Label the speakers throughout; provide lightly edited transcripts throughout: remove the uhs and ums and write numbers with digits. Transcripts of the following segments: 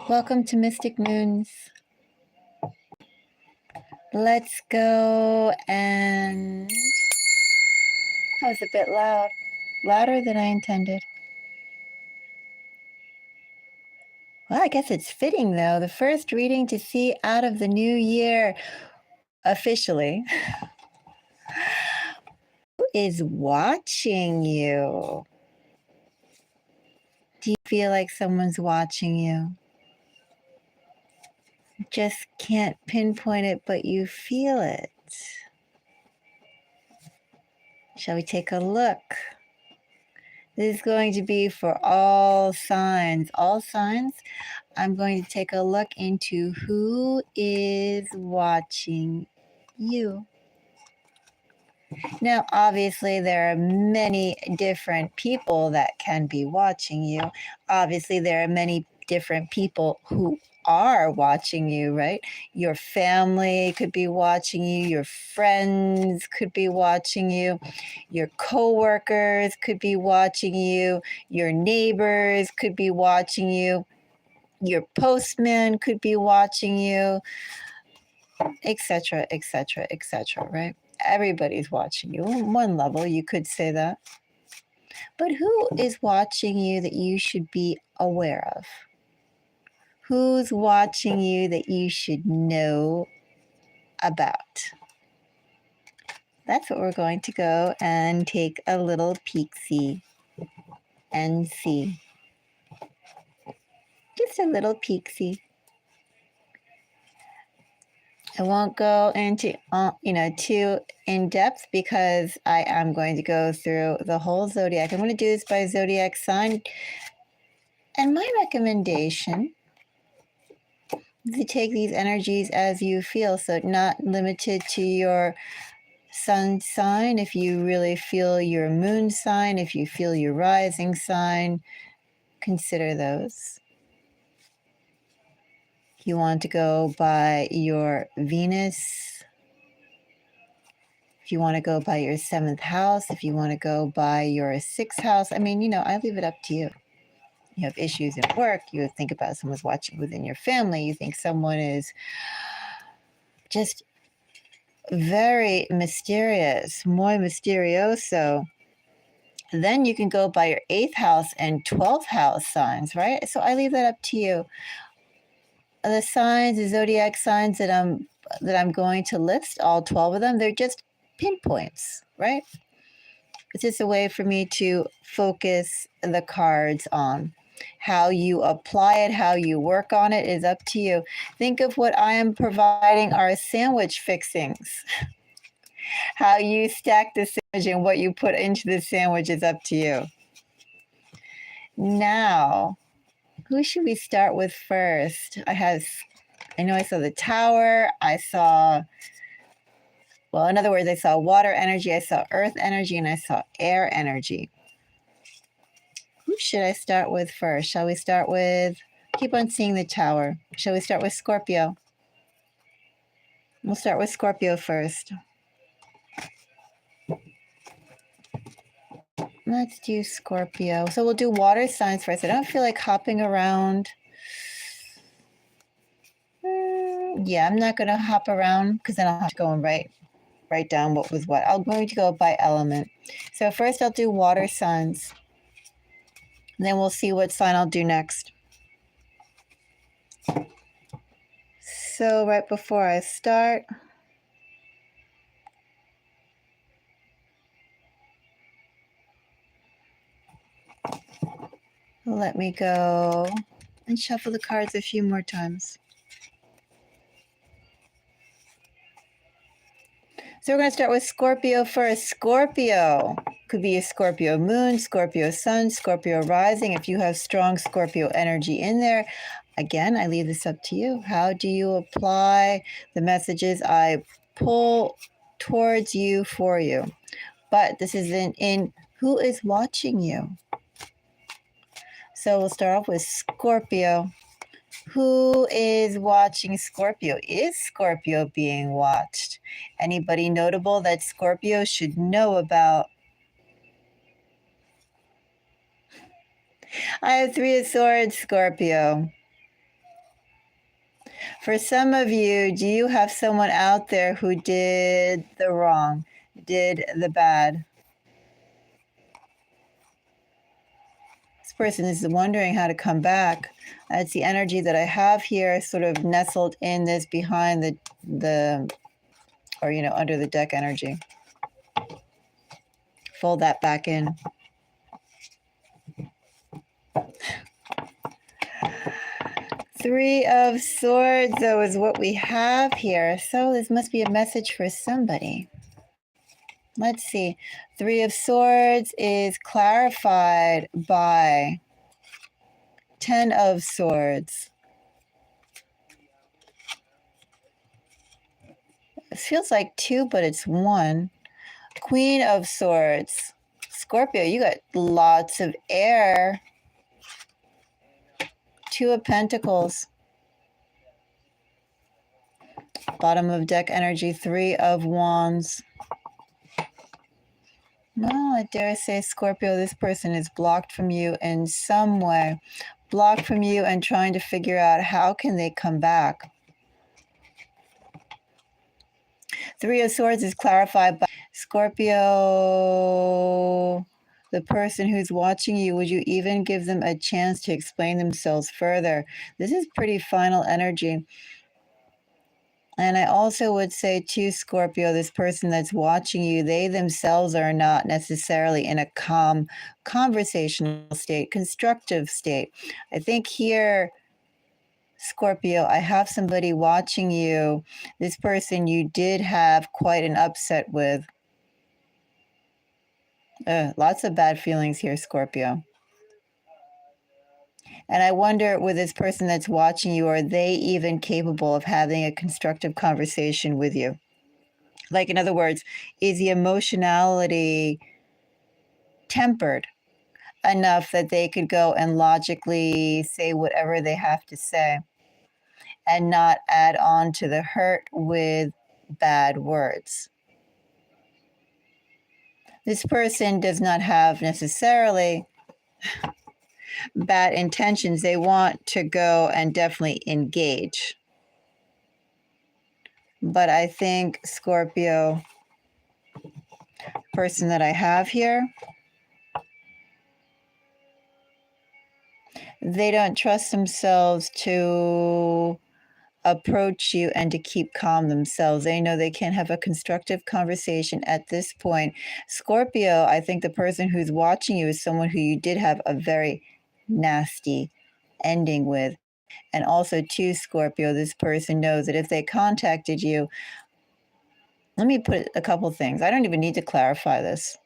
Speaker 1: Welcome to Mystic Moons. Let's go and... That was a bit loud. Louder than I intended. Well, I guess it's fitting, though. The first reading to see out of the new year, officially. Who is watching you? Do you feel like someone's watching you? Just can't pinpoint it, but you feel it. Shall we take a look? This is going to be for all signs. All signs, I'm going to take a look into who is watching you. Now, obviously, there are many different people that can be watching you. Obviously, there are many different people who are watching you, right? Your family could be watching you, your friends could be watching you, your coworkers could be watching you, your neighbors could be watching you, your postman could be watching you, etc., etc., etc., right? Everybody's watching you. On one level, you could say that. But who is watching you that you should be aware of? Who's watching you that you should know about? That's what we're going to go and take a little peek-see and see. Just a little peek-see. I won't go into, too in depth because I am going to go through the whole zodiac. I'm going to do this by zodiac sign. And my recommendation is to take these energies as you feel. So not limited to your sun sign. If you really feel your moon sign, if you feel your rising sign, consider those. If you want to go by your Venus, if you want to go by your 7th house, if you want to go by your 6th house, I leave it up to you. You have issues at work, you think about someone's watching within your family, you think someone is just very mysterious, muy misterioso. Then you can go by your 8th house and 12th house signs, right? So I leave that up to you. The signs, the zodiac signs that I'm going to list, all 12 of them, they're just pinpoints, right? It's just a way for me to focus the cards on. How you apply it, how you work on it is up to you. Think of what I am providing are sandwich fixings. How you stack the sandwich and what you put into the sandwich is up to you. Now, who should we start with first? I know I saw the Tower. In other words, I saw water energy, I saw earth energy, and I saw air energy. Who should I start with first? Shall we start with, keep on seeing the Tower. Shall we start with Scorpio? We'll start with Scorpio first. Let's do Scorpio. So we'll do water signs first. I don't feel like hopping around. Yeah, I'm not going to hop around because then I'll have to go and write down what was what. I'm going to go by element. So first I'll do water signs. And then we'll see what sign I'll do next. So right before I start, let me go and shuffle the cards a few more times. So we're going to start with Scorpio first. Scorpio could be a Scorpio moon, Scorpio sun, Scorpio rising. If you have strong Scorpio energy in there, again, I leave this up to you. How do you apply the messages I pull towards you for you? But this is in who is watching you. So we'll start off with Scorpio. Who is watching Scorpio? Is Scorpio being watched? Anybody notable that Scorpio should know about? I have 3 of Swords, Scorpio. For some of you, do you have someone out there who did the wrong, did the bad? This person is wondering how to come back. It's the energy that I have here, sort of nestled in this behind the or, under the deck energy. Fold that back in. Three of Swords, though, is what we have here. So this must be a message for somebody. Let's see. Three of Swords is clarified by 10 of Swords. It feels like two, but it's one. Queen of Swords. Scorpio, you got lots of air. Two of Pentacles. Bottom of deck energy, Three of Wands. Well, I dare say, Scorpio, this person is blocked from you in some way. Blocked from you and trying to figure out how can they come back. Three of Swords is clarified by Scorpio. The person who's watching you, would you even give them a chance to explain themselves further? This is pretty final energy. And I also would say to Scorpio, this person that's watching you, they themselves are not necessarily in a calm, conversational state, constructive state. I think here, Scorpio, I have somebody watching you. This person you did have quite an upset with. Lots of bad feelings here, Scorpio. And I wonder, with this person that's watching you, are they even capable of having a constructive conversation with you? Like, in other words, is the emotionality tempered enough that they could go and logically say whatever they have to say and not add on to the hurt with bad words? This person does not have necessarily bad intentions. They want to go and definitely engage. But I think, Scorpio, person that I have here, they don't trust themselves to approach you and to keep calm themselves. They know they can't have a constructive conversation at this point. Scorpio, I think the person who's watching you is someone who you did have a very nasty ending with. And also, too, Scorpio, this person knows that if they contacted you, let me put a couple things. I don't even need to clarify this.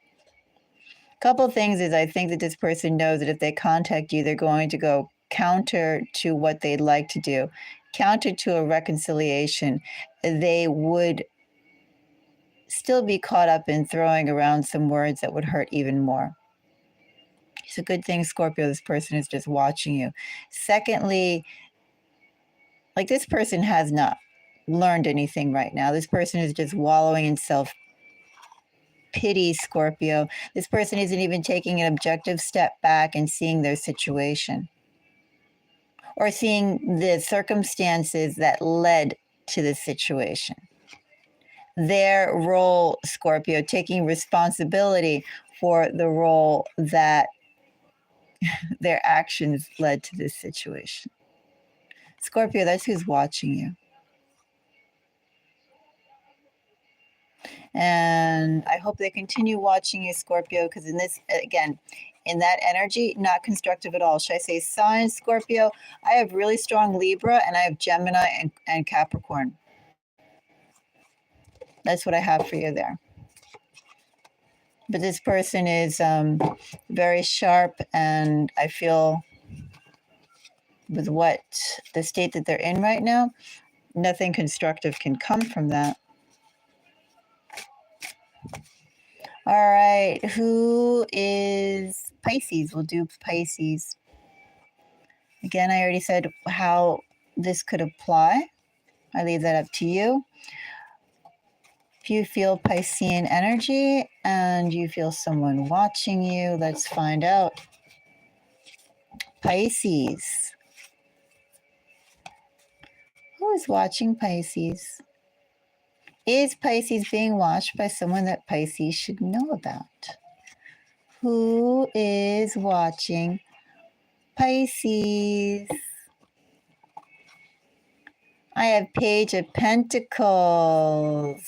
Speaker 1: A couple things is I think that this person knows that if they contact you, they're going to go counter to what they'd like to do, counter to a reconciliation. They would still be caught up in throwing around some words that would hurt even more. It's a good thing, Scorpio, this person is just watching you. Secondly, like, this person has not learned anything right now. This person is just wallowing in self-pity, Scorpio. This person isn't even taking an objective step back and seeing their situation or seeing the circumstances that led to this situation. Their role, Scorpio, taking responsibility for the role that their actions led to this situation. Scorpio, that's who's watching you. And I hope they continue watching you, Scorpio, because in this, again, in that energy, not constructive at all. Should I say signs, Scorpio? I have really strong Libra and I have Gemini and Capricorn. That's what I have for you there. But this person is very sharp, and I feel with what the state that they're in right now, nothing constructive can come from that. All right, who is Pisces? We'll do Pisces. Again, I already said how this could apply. I leave that up to you. If you feel Piscean energy and you feel someone watching you, let's find out. Pisces. Who is watching Pisces? Is Pisces being watched by someone that Pisces should know about? Who is watching Pisces? I have Page of Pentacles.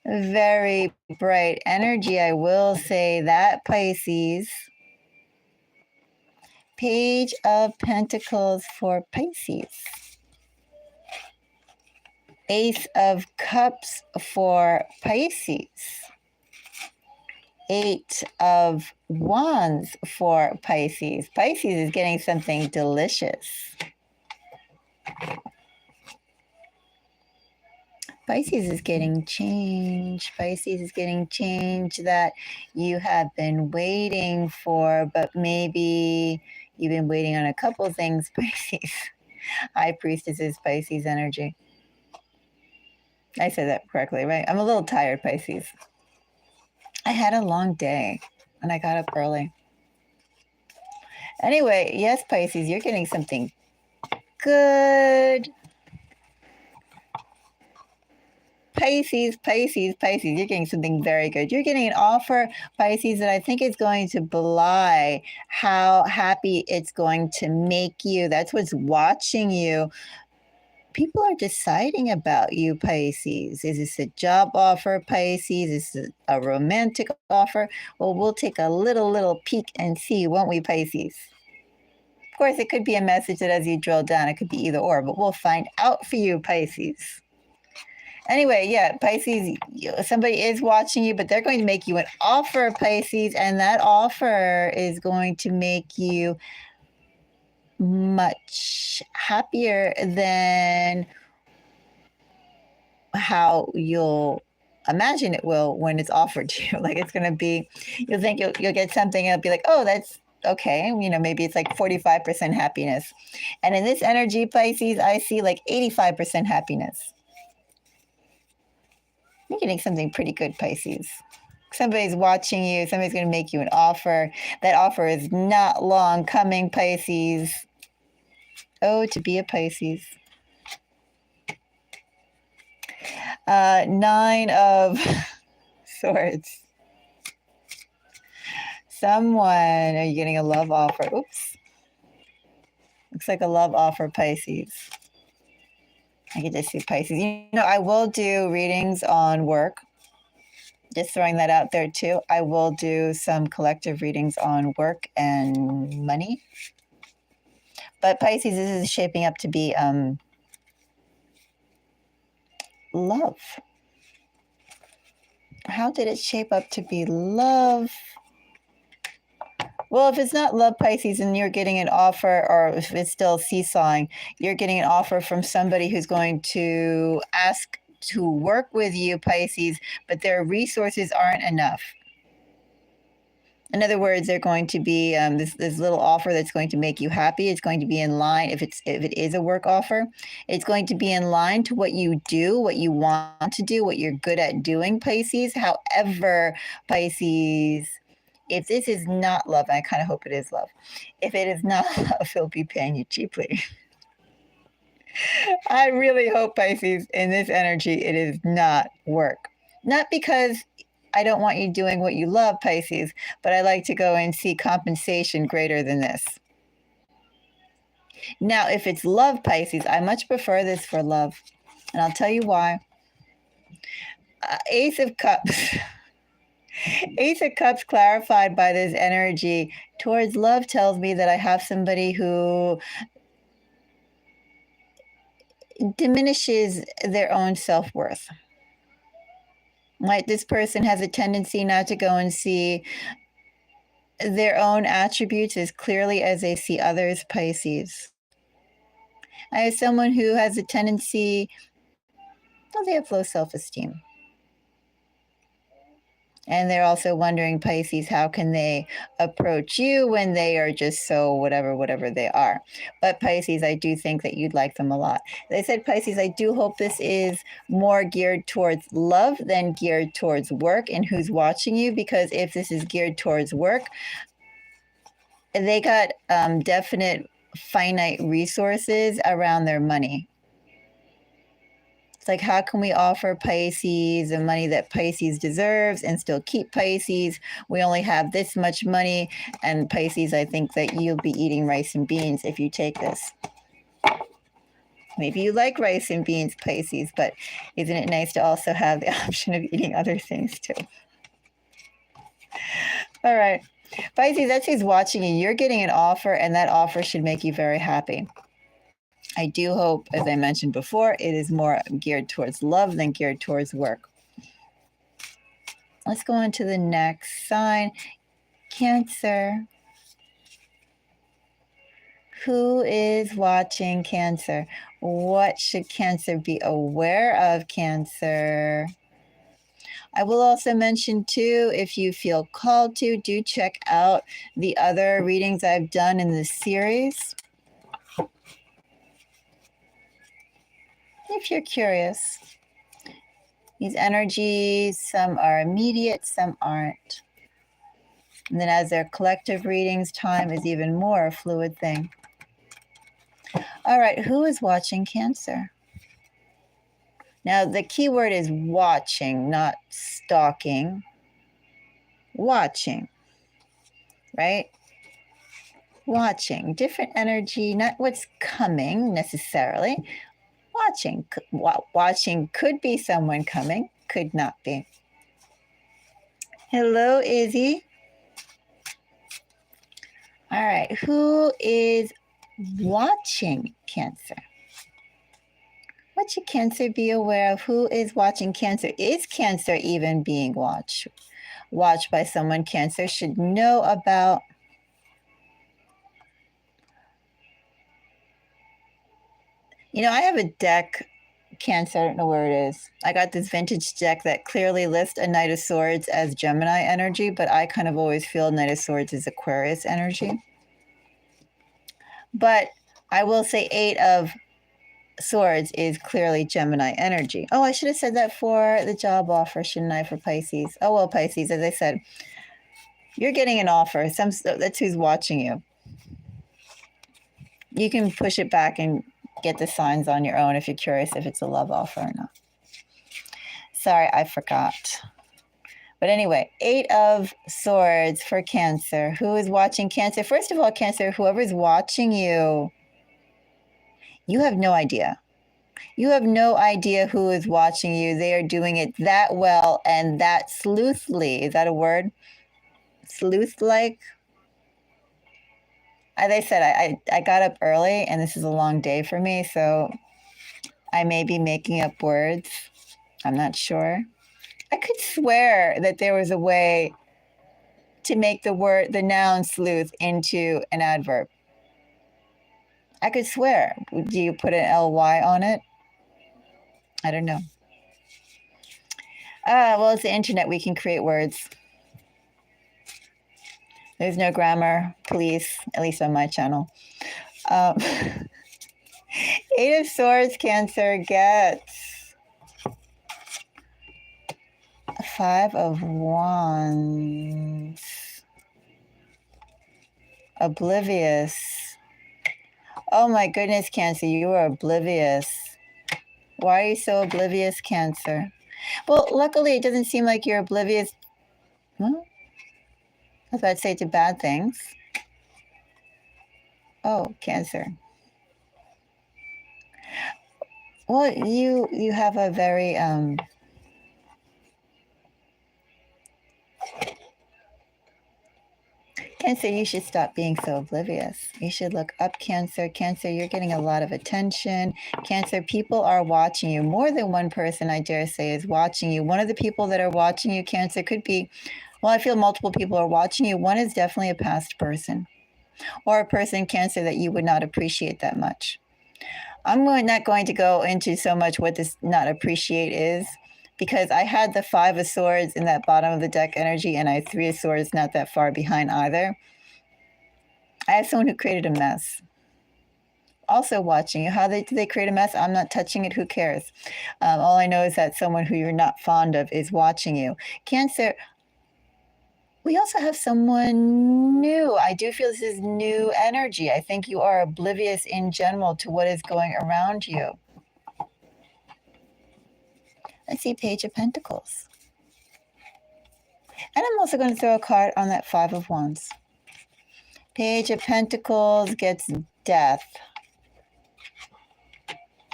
Speaker 1: Very bright energy, I will say that, Pisces. Page of Pentacles for Pisces. Ace of Cups for Pisces. Eight of Wands for Pisces. Pisces is getting something delicious. Pisces is getting change. Pisces is getting change that you have been waiting for, but maybe you've been waiting on a couple things, Pisces. High Priestess is Pisces energy. I said that correctly, right? I'm a little tired, Pisces. I had a long day and I got up early. Anyway, yes, Pisces, you're getting something good. Pisces, Pisces, Pisces, you're getting something very good. You're getting an offer, Pisces, that I think is going to belie how happy it's going to make you. That's what's watching you. People are deciding about you, Pisces. Is this a job offer, Pisces? Is this a romantic offer? Well, we'll take a little peek and see, won't we, Pisces? Of course, it could be a message that as you drill down, it could be either or, but we'll find out for you, Pisces. Anyway, yeah, Pisces, somebody is watching you, but they're going to make you an offer, Pisces, and that offer is going to make you much happier than how you'll imagine it will when it's offered to you. Like it's going to be, you'll think you'll get something and it'll be like, oh, that's okay. You know, maybe it's like 45% happiness. And in this energy, Pisces, I see like 85% happiness. You're getting something pretty good, Pisces. Somebody's watching you. Somebody's going to make you an offer. That offer is not long coming, Pisces. Oh, to be a Pisces. Nine of Swords. Someone, are you getting a love offer? Oops. Looks like a love offer, Pisces. I can just see Pisces. You know, I will do readings on work. Just throwing that out there too. I will do some collective readings on work and money. But Pisces, this is shaping up to be love. How did it shape up to be love? Well, if it's not love, Pisces, and you're getting an offer, or if it's still seesawing, you're getting an offer from somebody who's going to ask to work with you, Pisces, but their resources aren't enough. In other words, they're going to be this little offer that's going to make you happy. It's going to be in line, if it is a work offer, it's going to be in line to what you do, what you want to do, what you're good at doing, Pisces. However, Pisces, if this is not love, I kind of hope it is love. If it is not love, he'll be paying you cheaply. I really hope, Pisces, in this energy, it is not work. Not because I don't want you doing what you love, Pisces, but I like to go and see compensation greater than this. Now, if it's love, Pisces, I much prefer this for love. And I'll tell you why. Ace of Cups. Ace of Cups clarified by this energy towards love tells me that I have somebody who diminishes their own self-worth. Right? This person has a tendency not to go and see their own attributes as clearly as they see others, Pisces. I have someone who has a tendency, well, they have low self-esteem. And they're also wondering, Pisces, how can they approach you when they are just so whatever they are. But Pisces, I do think that you'd like them a lot. They said, Pisces, I do hope this is more geared towards love than geared towards work and who's watching you. Because if this is geared towards work, they got definite finite resources around their money. It's like, how can we offer Pisces the money that Pisces deserves and still keep Pisces? We only have this much money, and Pisces, I think that you'll be eating rice and beans if you take this. Maybe you like rice and beans, Pisces, but isn't it nice to also have the option of eating other things too? All right. Pisces, that's who's watching you. You're getting an offer, and that offer should make you very happy. I do hope, as I mentioned before, it is more geared towards love than geared towards work. Let's go on to the next sign, Cancer. Who is watching Cancer? What should Cancer be aware of, Cancer? I will also mention too, if you feel called to, do check out the other readings I've done in this series. If you're curious. These energies, some are immediate, some aren't. And then as they're collective readings, time is even more a fluid thing. All right, who is watching Cancer? Now, the key word is watching, not stalking. Watching, right? Watching. Different energy, not what's coming necessarily. Watching. Watching could be someone coming, could not be. Hello, Izzy. All right, who is watching Cancer? What should Cancer be aware of? Who is watching Cancer? Is Cancer even being watched by someone Cancer should know about? You know, I have a deck, Cancer, I don't know where it is. I got this vintage deck that clearly lists a Knight of Swords as Gemini energy, but I kind of always feel Knight of Swords is Aquarius energy. But I will say 8 of Swords is clearly Gemini energy. Oh, I should have said that for the job offer, shouldn't I, for Pisces? Oh, well, Pisces, as I said, you're getting an offer. That's who's watching you. You can push it back and get the signs on your own if you're curious if it's a love offer or not. Sorry, I forgot. But anyway, 8 of Swords for Cancer. Who is watching Cancer? First of all, Cancer, whoever's watching you, you have no idea. You have no idea who is watching you. They are doing it that well and that sleuthly. Is that a word? Sleuth-like? As I said, I got up early, and this is a long day for me, so I may be making up words. I'm not sure. I could swear that there was a way to make the noun sleuth into an adverb. I could swear. Do you put an ly on it? I don't know. Well, it's the internet. We can create words. There's no grammar police, at least on my channel. 8 of Swords, Cancer gets 5 of Wands. Oblivious. Oh my goodness, Cancer, you are oblivious. Why are you so oblivious, Cancer? Well, luckily, it doesn't seem like you're oblivious. Well, I was about to say to bad things. Oh, Cancer. Well, you have a very Cancer, you should stop being so oblivious. You should look up, Cancer. Cancer, you're getting a lot of attention. Cancer, people are watching you. More than one person, I dare say, is watching you. One of the people that are watching you, Cancer, could be, well, I feel multiple people are watching you. One is definitely a past person or a person, Cancer, that you would not appreciate that much. I'm not going to go into so much what this not appreciate is, because I had the 5 of Swords in that bottom of the deck energy, and I have 3 of Swords not that far behind either. I have someone who created a mess. Also watching you. How do they create a mess? I'm not touching it. Who cares? All I know is that someone who you're not fond of is watching you. Cancer, We also have someone new. I do feel this is new energy. I think you are oblivious in general to what is going around you. Let's see, Page of Pentacles. And I'm also going to throw a card on that Five of Wands. Page of Pentacles gets Death.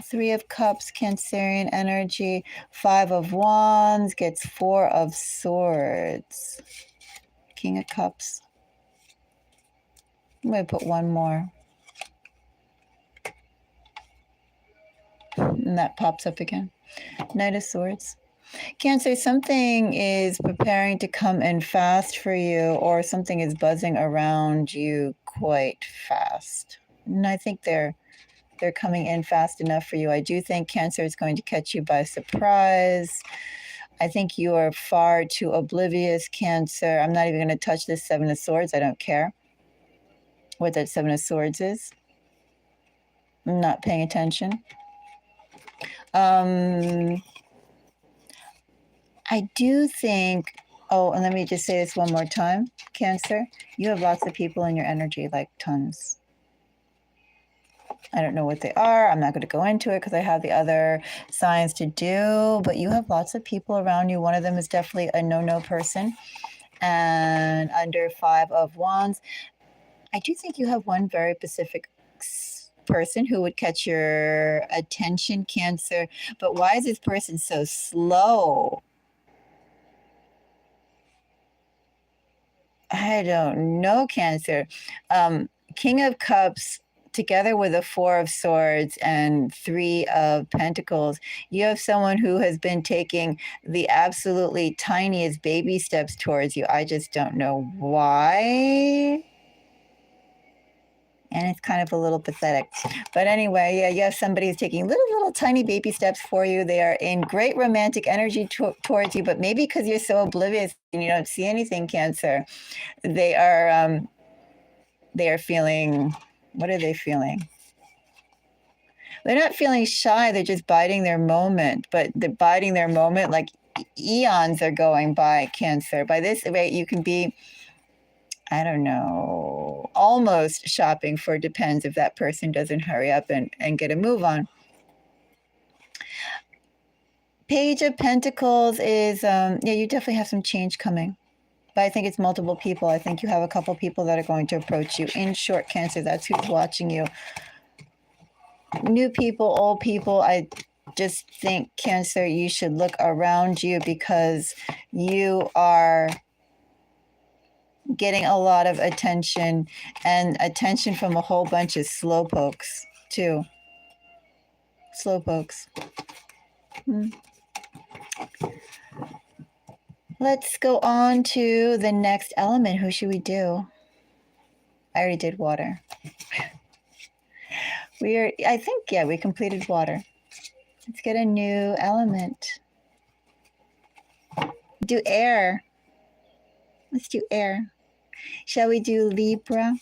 Speaker 1: Three of Cups, Cancerian energy. Five of Wands gets Four of Swords. King of Cups. I'm going to put one more. And that pops up again. Knight of Swords. Cancer, something is preparing to come in fast for you, or something is buzzing around you quite fast. And I think they're coming in fast enough for you. I do think Cancer is going to catch you by surprise. I think you are far too oblivious, Cancer. I'm not even going to touch this Seven of Swords. I don't care what that Seven of Swords is. I'm not paying attention. I do think, oh, and let me just say this one more time, Cancer, you have lots of people in your energy, like tons. I don't know what they are. I'm not going to go into it because I have the other signs to do, but you have lots of people around you. One of them is definitely a no-no person. And under Five of Wands, I do think you have one very specific person who would catch your attention, Cancer. But why is this person so slow? I don't know, Cancer. King of Cups together with a Four of Swords and Three of Pentacles. You have someone who has been taking the absolutely tiniest baby steps towards you. I just don't know why. And it's kind of a little pathetic. But anyway, yeah, you have somebody who's taking little tiny baby steps for you. They are in great romantic energy towards you, but maybe because you're so oblivious and you don't see anything, Cancer, they are feeling, what are they feeling? They're not feeling shy. They're just biding their moment, but they're biding their moment like eons are going by, Cancer. By this rate, you can be, I don't know, almost shopping for Depends if that person doesn't hurry up and get a move on. Page of Pentacles is, yeah, you definitely have some change coming. But I think it's multiple people. I think you have a couple people that are going to approach you. In short, Cancer, that's who's watching you. New people, old people, I just think, Cancer, you should look around you because you are getting a lot of attention, and attention from a whole bunch of slowpokes too. Slowpokes. Let's go on to the next element. Who should we do? I already did water. I think, yeah, we completed water. Let's get a new element. Do air. Let's do air. Shall we do Libra?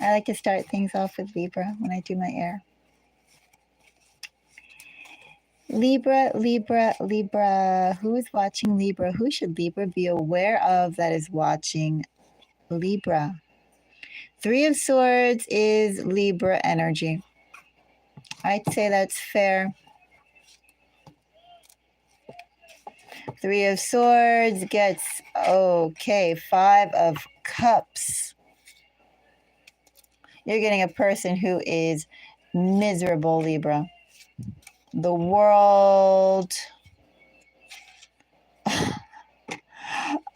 Speaker 1: I like to start things off with Libra when I do my air. Libra, Libra, Libra. Who is watching Libra? Who should Libra be aware of that is watching Libra? Three of Swords is Libra energy. I'd say that's fair. Three of Swords gets, okay, Five of Cups. You're getting a person who is miserable, Libra. The world.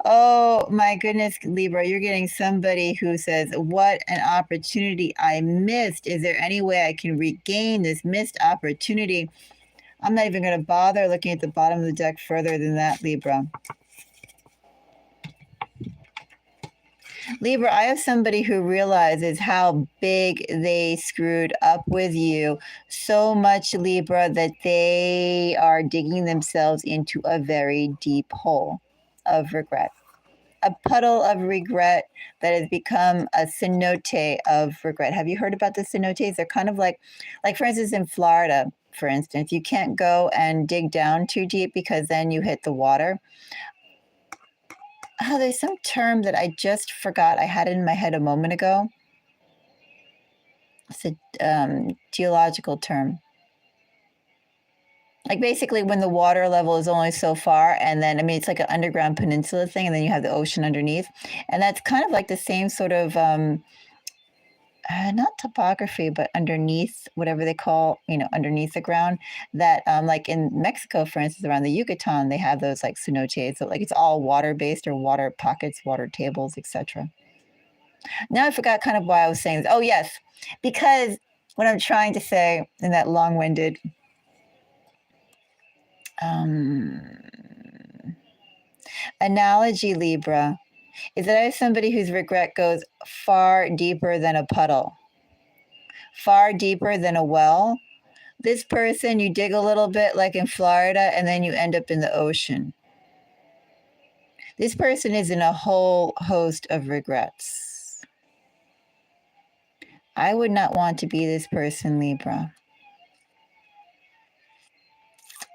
Speaker 1: Oh my goodness, Libra, you're getting somebody who says, what an opportunity I missed. Is there any way I can regain this missed opportunity? I'm not even going to bother looking at the bottom of the deck further than that, Libra. Libra, I have somebody who realizes how big they screwed up with you. So much, Libra, that they are digging themselves into a very deep hole of regret. A puddle of regret that has become a cenote of regret. Have you heard about the cenotes? They're kind of like for instance, in Florida, for instance, you can't go and dig down too deep because then you hit the water. Oh, there's some term that I just forgot. I had it in my head a moment ago. It's a geological term. Like basically when the water level is only so far, and then, I mean, it's like an underground peninsula thing, and then you have the ocean underneath. And that's kind of like the same sort of, not topography, but underneath, whatever they call, underneath the ground, that, like in Mexico, for instance, around the Yucatan, they have those like cenotes. So like it's all water-based, or water pockets, water tables, etc. Now I forgot kind of why I was saying this. Oh, yes, because what I'm trying to say in that long-winded analogy, Libra, is that I have somebody whose regret goes far deeper than a puddle, far deeper than a well. This person, you dig a little bit like in Florida, and then you end up in the ocean. This person is in a whole host of regrets. I would not want to be this person, Libra.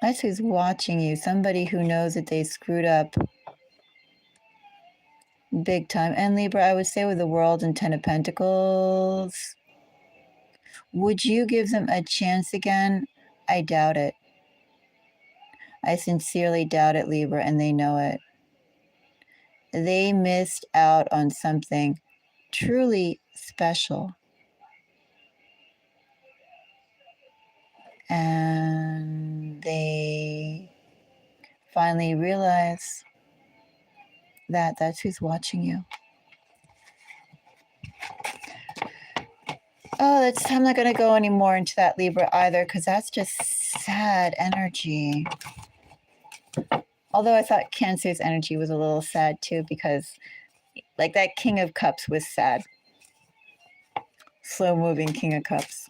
Speaker 1: That's who's watching you. Somebody who knows that they screwed up big time. And Libra, I would say with the World and Ten of Pentacles, would you give them a chance again? I doubt it. I sincerely doubt it, Libra, and they know it. They missed out on something truly special. And they finally realize that that's who's watching you. Oh, I'm not going to go any more into that, Libra, either, because that's just sad energy. Although I thought Cancer's energy was a little sad too, because like that King of Cups was sad. Slow moving King of Cups.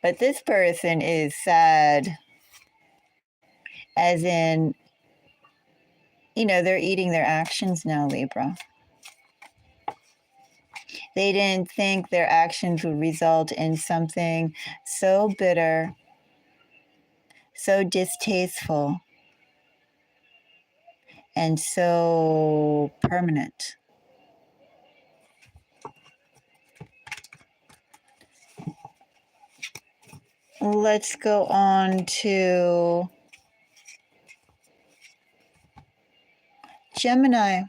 Speaker 1: But this person is sad as in, they're eating their actions now, Libra. They didn't think their actions would result in something so bitter, so distasteful, and so permanent. Let's go on to Gemini.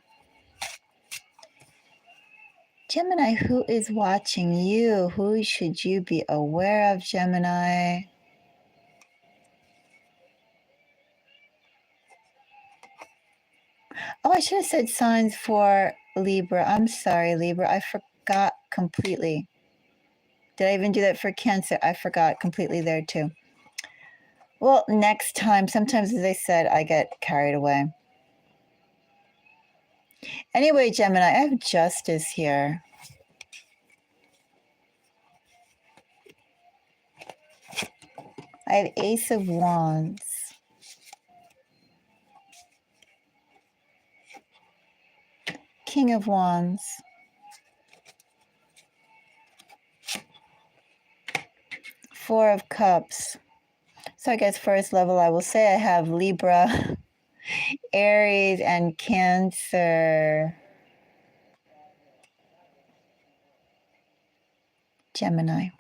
Speaker 1: Gemini, who is watching you? Who should you be aware of, Gemini? Oh, I should have said signs for Libra. I'm sorry, Libra. I forgot completely. Did I even do that for Cancer? I forgot completely there too. Well, next time. Sometimes, as I said, I get carried away. Anyway, Gemini, I have Justice here. I have Ace of Wands. King of Wands. Four of Cups. So I guess first level, I will say I have Libra, Aries, and Cancer. Gemini.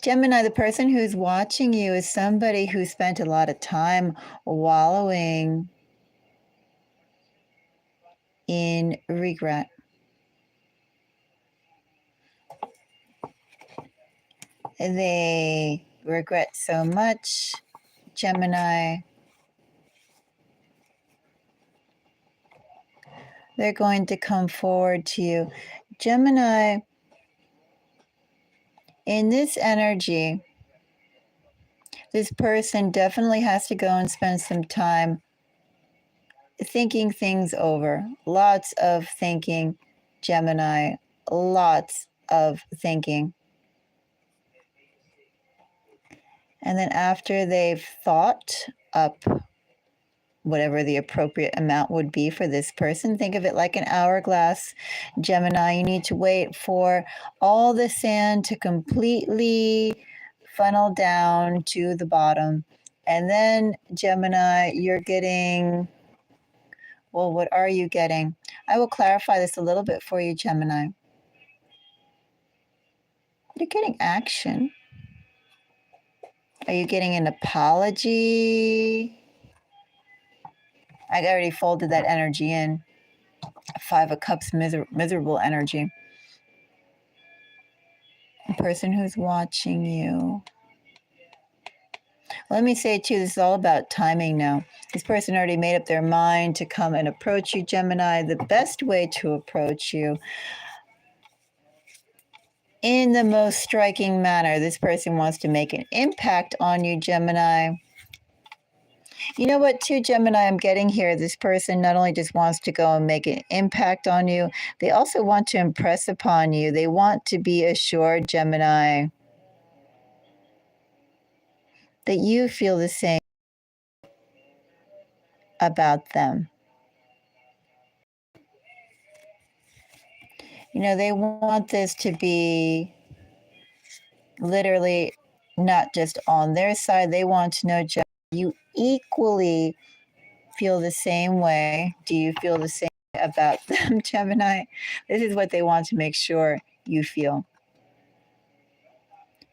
Speaker 1: Gemini, the person who's watching you is somebody who spent a lot of time wallowing in regret. They regret so much, Gemini. They're going to come forward to you. Gemini, in this energy, this person definitely has to go and spend some time thinking things over. Lots of thinking, Gemini. Lots of thinking. And then after they've thought up whatever the appropriate amount would be for this person. Think of it like an hourglass, Gemini. You need to wait for all the sand to completely funnel down to the bottom. And then, Gemini, you're getting, well, what are you getting? I will clarify this a little bit for you, Gemini. You're getting action. Are you getting an apology? I already folded that energy in. Five of Cups, miserable energy. The person who's watching you. Let me say too, this is all about timing now. This person already made up their mind to come and approach you, Gemini. The best way to approach you in the most striking manner. This person wants to make an impact on you, Gemini. You know what, too, Gemini, I'm getting here. This person not only just wants to go and make an impact on you, they also want to impress upon you. They want to be assured, Gemini, that you feel the same about them. You know, they want this to be literally not just on their side. They want to know, Gemini, you equally feel the same way. Do you feel the same about them, Gemini? This is what they want to make sure you feel.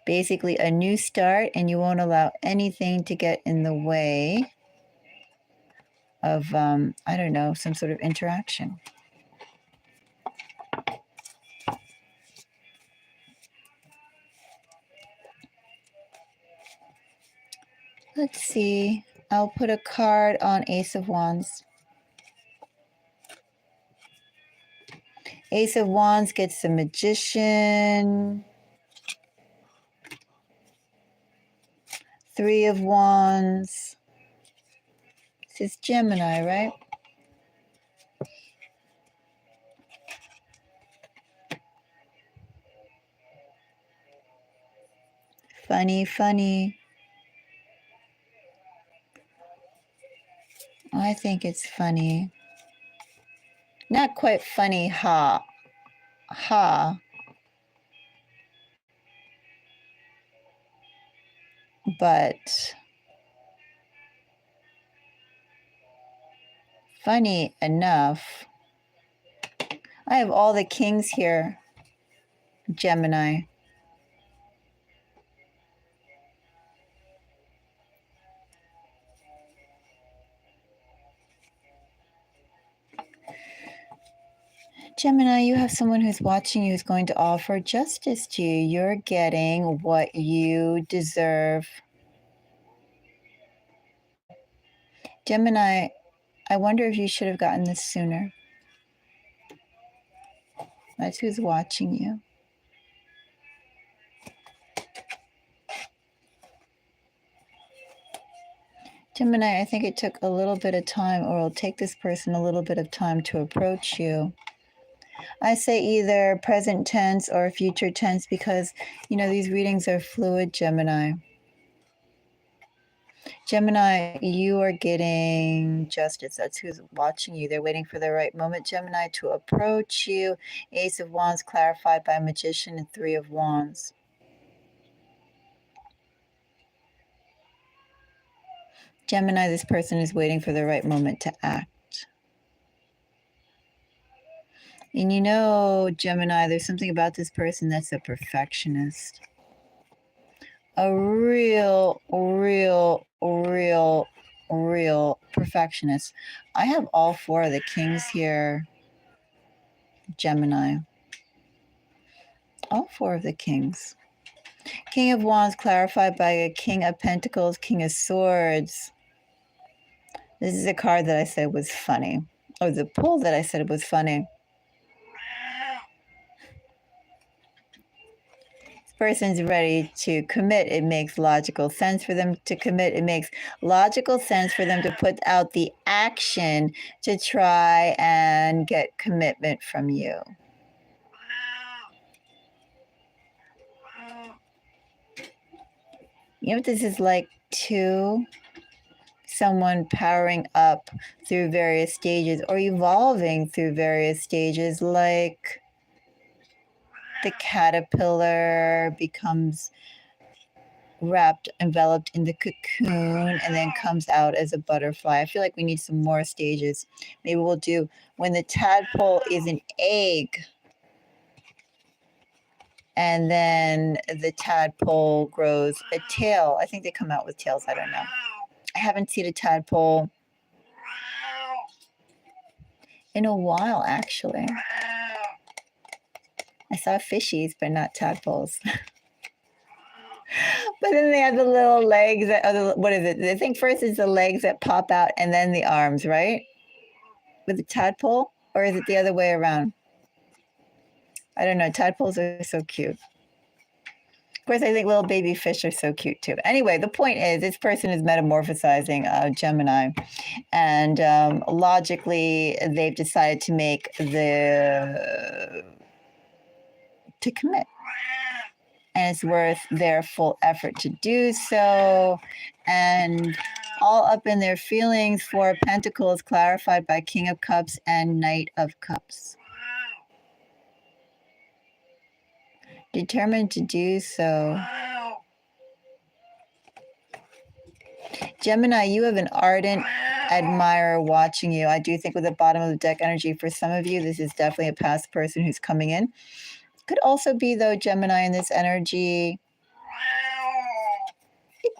Speaker 1: Basically, a new start, and you won't allow anything to get in the way of, I don't know, some sort of interaction. Let's see. I'll put a card on Ace of Wands. Ace of Wands gets the Magician. Three of Wands. This is Gemini, right? Funny, funny. I think it's funny. Not quite funny, ha. Ha. But funny enough. I have all the kings here, Gemini. Gemini, you have someone who's watching you who's going to offer justice to you. You're getting what you deserve. Gemini, I wonder if you should have gotten this sooner. That's who's watching you. Gemini, I think it took a little bit of time, or it'll take this person a little bit of time to approach you. I say either present tense or future tense because, you know, these readings are fluid, Gemini. Gemini, you are getting justice. That's who's watching you. They're waiting for the right moment, Gemini, to approach you. Ace of Wands clarified by Magician and Three of Wands. Gemini, this person is waiting for the right moment to act. And you know, Gemini, there's something about this person that's a perfectionist. A real perfectionist. I have all four of the kings here, Gemini. All four of the kings. King of Wands clarified by a King of Pentacles, King of Swords. This is a card that I said was funny. Or the pull that I said was funny. Person's ready to commit. It makes logical sense for them to commit. It makes logical sense for them to put out the action to try and get commitment from you. You know what this is like too? someone powering up through various stages or evolving through various stages, like the caterpillar becomes enveloped in the cocoon, and then comes out as a butterfly. I feel like we need some more stages. Maybe we'll do when the tadpole is an egg, and then the tadpole grows a tail. I think they come out with tails. I don't know. I haven't seen a tadpole in a while, actually. I saw fishies, but not tadpoles. But then they have the little legs that, what is it? I think first it's the legs that pop out and then the arms, right? With the tadpole? Or is it the other way around? I don't know. Tadpoles are so cute. Of course, I think little baby fish are so cute too. Anyway, the point is this person is metamorphosizing Gemini. And logically, they've decided to to commit. And it's worth their full effort to do so. And all up in their feelings, Four of Pentacles clarified by King of Cups and Knight of Cups. Determined to do so. Gemini, you have an ardent admirer watching you. I do think with the bottom of the deck energy, for some of you, this is definitely a past person who's coming in. Could also be, though, Gemini in this energy. It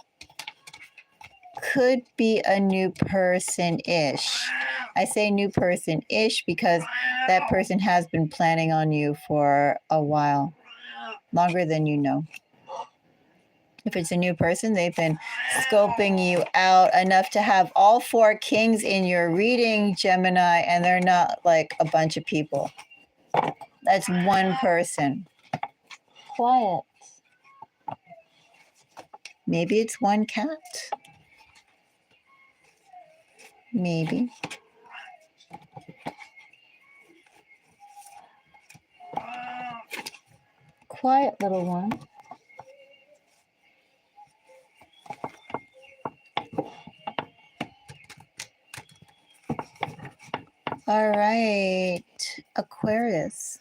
Speaker 1: could be a new person-ish. I say new person-ish because that person has been planning on you for a while. Longer than you know. If it's a new person, they've been scoping you out enough to have all four kings in your reading, Gemini, and they're not like a bunch of people. That's one person. Quiet. Maybe it's one cat. Maybe. Quiet little one. All right, Aquarius.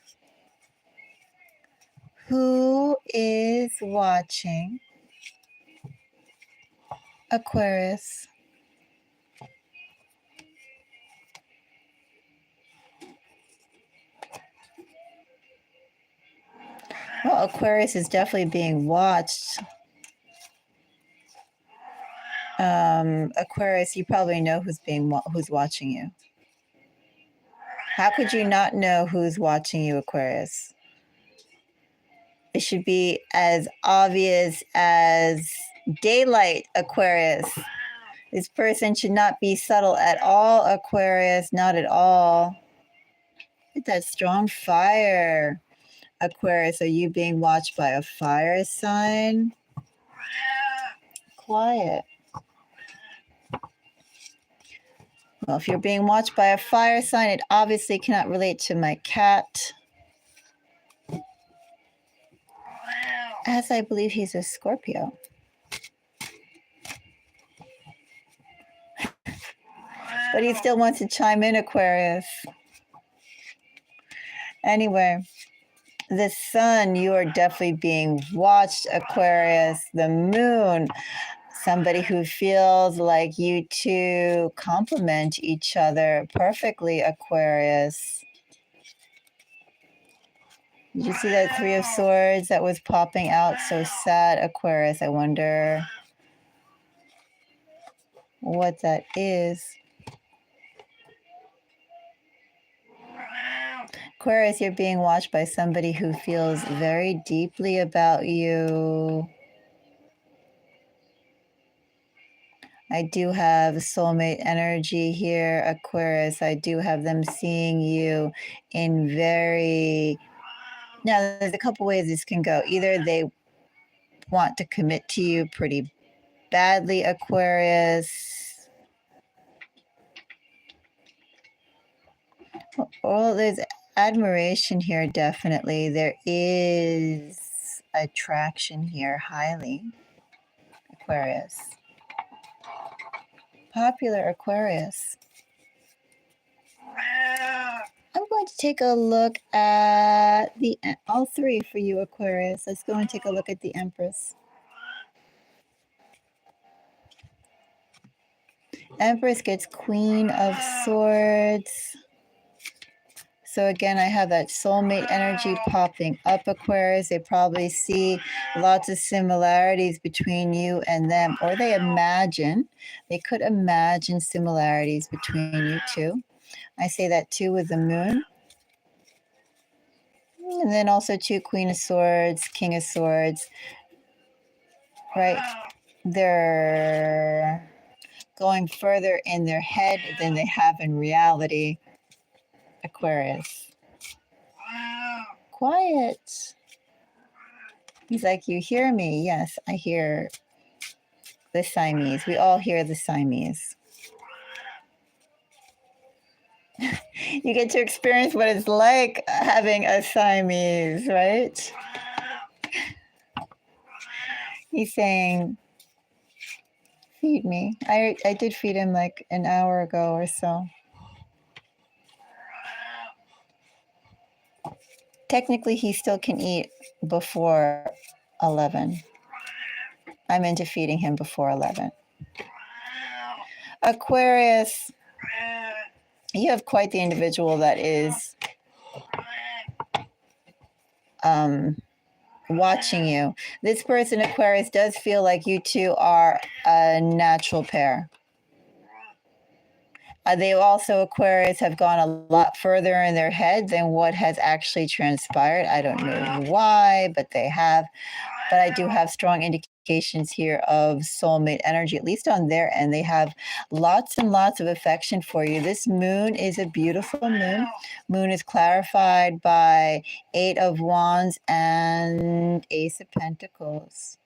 Speaker 1: Who is watching Aquarius? Well, Aquarius is definitely being watched. Aquarius, you probably know who's watching you. How could you not know who's watching you, Aquarius? It should be as obvious as daylight, Aquarius. This person should not be subtle at all, Aquarius, not at all. Look at that strong fire. Aquarius, are you being watched by a fire sign? Quiet. Well, if you're being watched by a fire sign, it obviously cannot relate to my cat, as I believe he's a Scorpio. But he still wants to chime in, Aquarius. Anyway, the sun, you are definitely being watched, Aquarius. The moon, somebody who feels like you two complement each other perfectly, Aquarius. Did you see that Three of Swords that was popping out? So sad, Aquarius. I wonder what that is. Aquarius, you're being watched by somebody who feels very deeply about you. I do have soulmate energy here, Aquarius. I do have them seeing you in very... Now, there's a couple ways this can go. Either they want to commit to you pretty badly, Aquarius. Well, there's admiration here, definitely. There is attraction here, highly, Aquarius. popular, Aquarius. I'm going to take a look at all three for you, Aquarius. Let's go and take a look at the Empress. Empress gets Queen of Swords. So again, I have that soulmate energy popping up, Aquarius. They probably see lots of similarities between you and them, or they could imagine similarities between you two. I say that too with the Moon. And then also too, Queen of Swords, King of Swords, right? They're going further in their head than they have in reality, Aquarius. Quiet. He's like, you hear me? Yes, I hear the Siamese. We all hear the Siamese. You get to experience what it's like having a Siamese, right? He's saying, feed me. I did feed him like an hour ago or so. Technically, he still can eat before 11. I'm into feeding him before 11. Aquarius, you have quite the individual that is watching you. This person, Aquarius, does feel like you two are a natural pair. They also, Aquarius, have gone a lot further in their head than what has actually transpired. I don't know why, but they have. But I do have strong indications here of soulmate energy, at least on their end. They have lots and lots of affection for you. This Moon is a beautiful moon. Moon is clarified by 8 of Wands and Ace of Pentacles.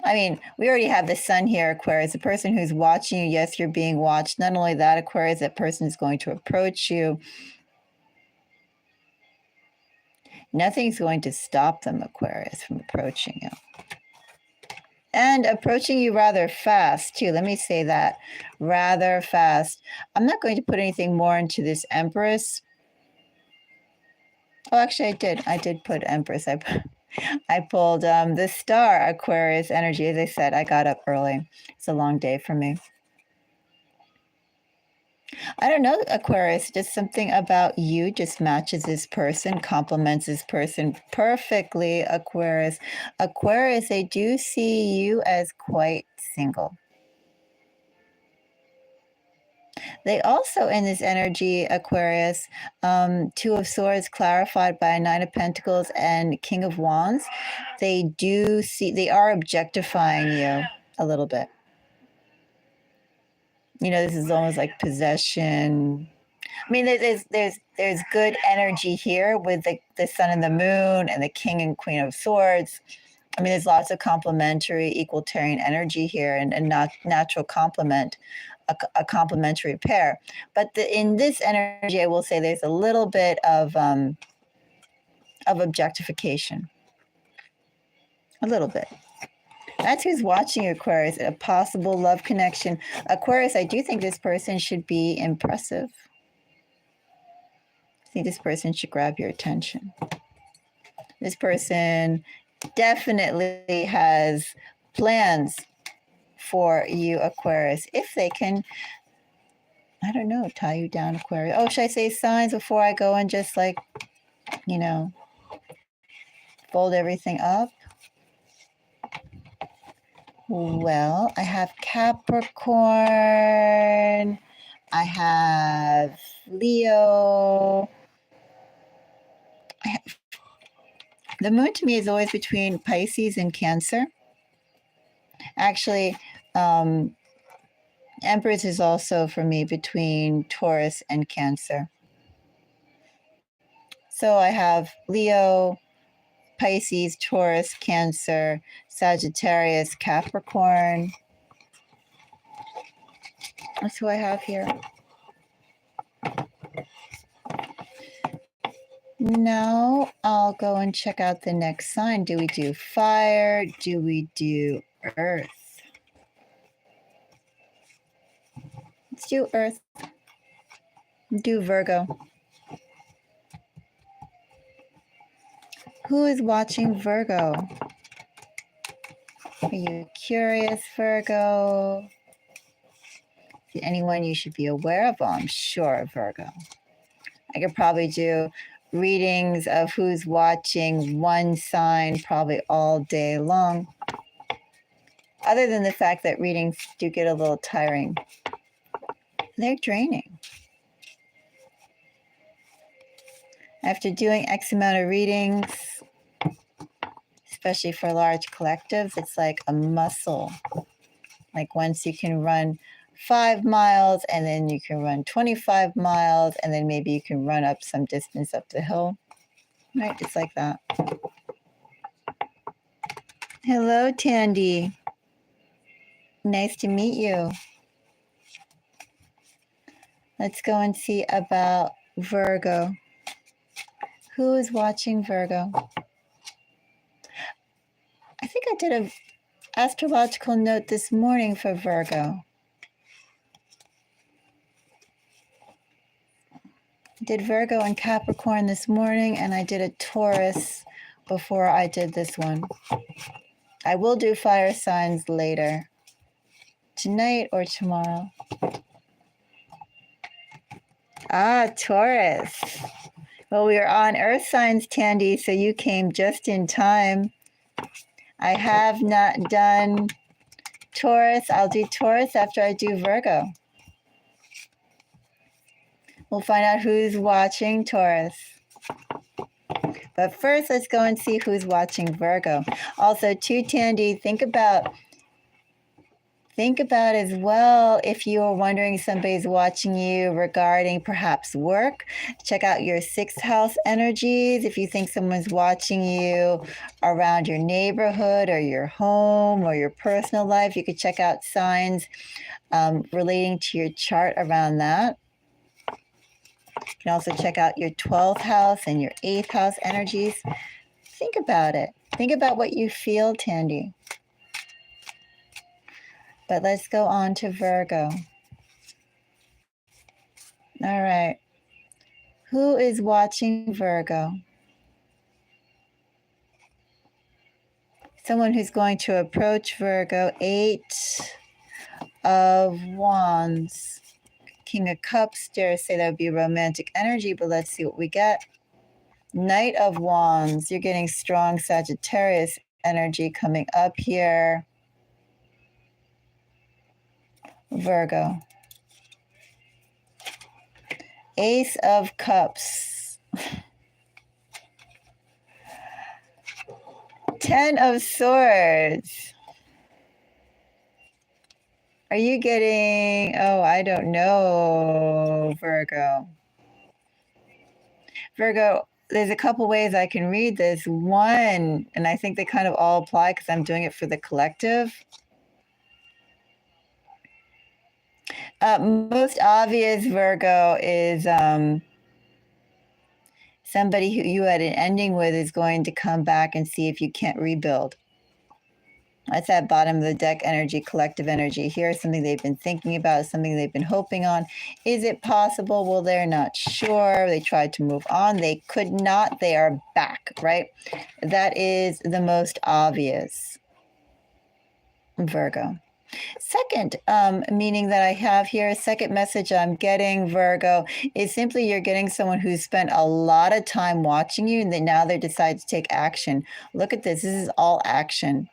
Speaker 1: I mean, we already have the Sun here, Aquarius. The person who's watching you, yes, you're being watched. Not only that, Aquarius, that person is going to approach you. Nothing's going to stop them, Aquarius, from approaching you. And approaching you rather fast, too. Let me say that. Rather fast. I'm not going to put anything more into this Empress. Oh, actually, I did. I did put Empress. I pulled the Star, Aquarius energy. As I said, I got up early. It's a long day for me. I don't know, Aquarius, just something about you just matches this person, complements this person perfectly, Aquarius. Aquarius, I do see you as quite single. They also, in this energy, Aquarius, 2 of Swords clarified by 9 of Pentacles and King of Wands, they are objectifying you a little bit. You know, this is almost like possession. I mean, there's good energy here with the Sun and the Moon and the King and Queen of Swords. I mean, there's lots of complementary, equalitarian energy here and not natural complement, a complementary pair. But in this energy, I will say there's a little bit of objectification. A little bit. That's who's watching you, Aquarius, a possible love connection. Aquarius, I do think this person should be impressive. I think this person should grab your attention. This person definitely has plans for you, Aquarius. If they can, I don't know, tie you down, Aquarius. Oh, should I say signs before I go and just like, you know, fold everything up? Well, I have Capricorn. I have Leo. The Moon to me is always between Pisces and Cancer. Actually, Empress is also for me between Taurus and Cancer. So I have Leo, Pisces, Taurus, Cancer, Sagittarius, Capricorn. That's who I have here. Now I'll go and check out the next sign. Do we do fire? Do we do earth? Let's do Earth. Do Virgo. Who is watching Virgo? Are you curious, Virgo? Is there anyone you should be aware of? Oh, I'm sure, Virgo. I could probably do readings of who's watching one sign probably all day long. Other than the fact that readings do get a little tiring. They're draining. After doing X amount of readings, especially for large collectives, it's like a muscle. Like once you can run 5 miles and then you can run 25 miles and then maybe you can run up some distance up the hill. Right? It's like that. Hello, Tandy. Nice to meet you. Let's go and see about Virgo. Who is watching Virgo? I think I did an astrological note this morning for Virgo. I did Virgo and Capricorn this morning, and I did a Taurus before I did this one. I will do fire signs later, tonight or tomorrow. Ah, Taurus. Well, we are on Earth signs, Tandy, so you came just in time. I have not done Taurus. I'll do Taurus after I do Virgo. We'll find out who's watching Taurus. But first, let's go and see who's watching Virgo. Also, too, Tandy, think about as well if you're wondering somebody's watching you regarding perhaps work. Check out your 6th house energies. If you think someone's watching you around your neighborhood or your home or your personal life, you could check out signs relating to your chart around that. You can also check out your 12th house and your 8th house energies. Think about it. Think about what you feel, Tandy. But let's go on to Virgo. All right. Who is watching Virgo? Someone who's going to approach Virgo. 8 of Wands. King of Cups, dare say that would be romantic energy, but let's see what we get. Knight of Wands. You're getting strong Sagittarius energy coming up here. Virgo. Ace of Cups. 10 of Swords. Are you getting, oh, I don't know, Virgo. Virgo, there's a couple ways I can read this. One, and I think they kind of all apply because I'm doing it for the collective. Most obvious, Virgo, is somebody who you had an ending with is going to come back and see if you can't rebuild. That's that bottom of the deck energy, collective energy. Here's something they've been thinking about, something they've been hoping on. Is it possible? Well, they're not sure. They tried to move on. They could not. They are back, right? That is the most obvious, Virgo. Second meaning that I have here, second message I'm getting, Virgo, is simply you're getting someone who's spent a lot of time watching you and then now they decide to take action. Look at this. This is all action.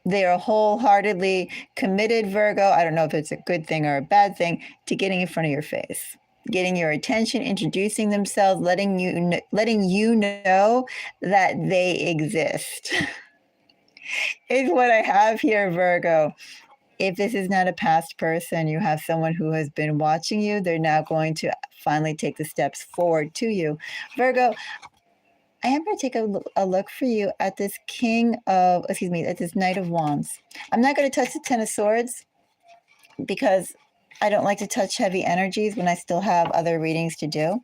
Speaker 1: They are wholeheartedly committed, Virgo. I don't know if it's a good thing or a bad thing, to getting in front of your face, getting your attention, introducing themselves, letting you know that they exist. Is what I have here, Virgo. If this is not a past person, you have someone who has been watching you. They're now going to finally take the steps forward to you. Virgo, I am going to take a look for you at this at this Knight of Wands. I'm not going to touch the 10 of Swords because I don't like to touch heavy energies when I still have other readings to do.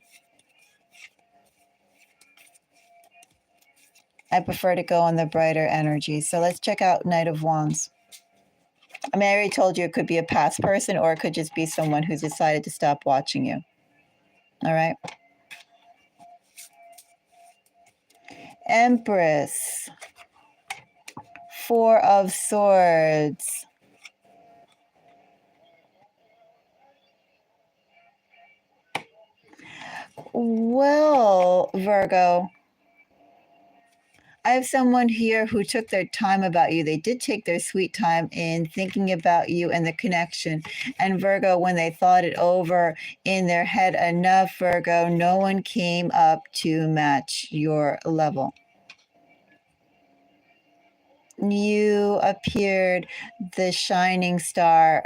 Speaker 1: I prefer to go on the brighter energies. So let's check out Knight of Wands. I mean, I already told you it could be a past person or it could just be someone who's decided to stop watching you. All right. Empress. Four of Swords. Well, Virgo, I have someone here who took their time about you. They did take their sweet time in thinking about you and the connection. And Virgo, when they thought it over in their head enough, Virgo, no one came up to match your level. You appeared the shining star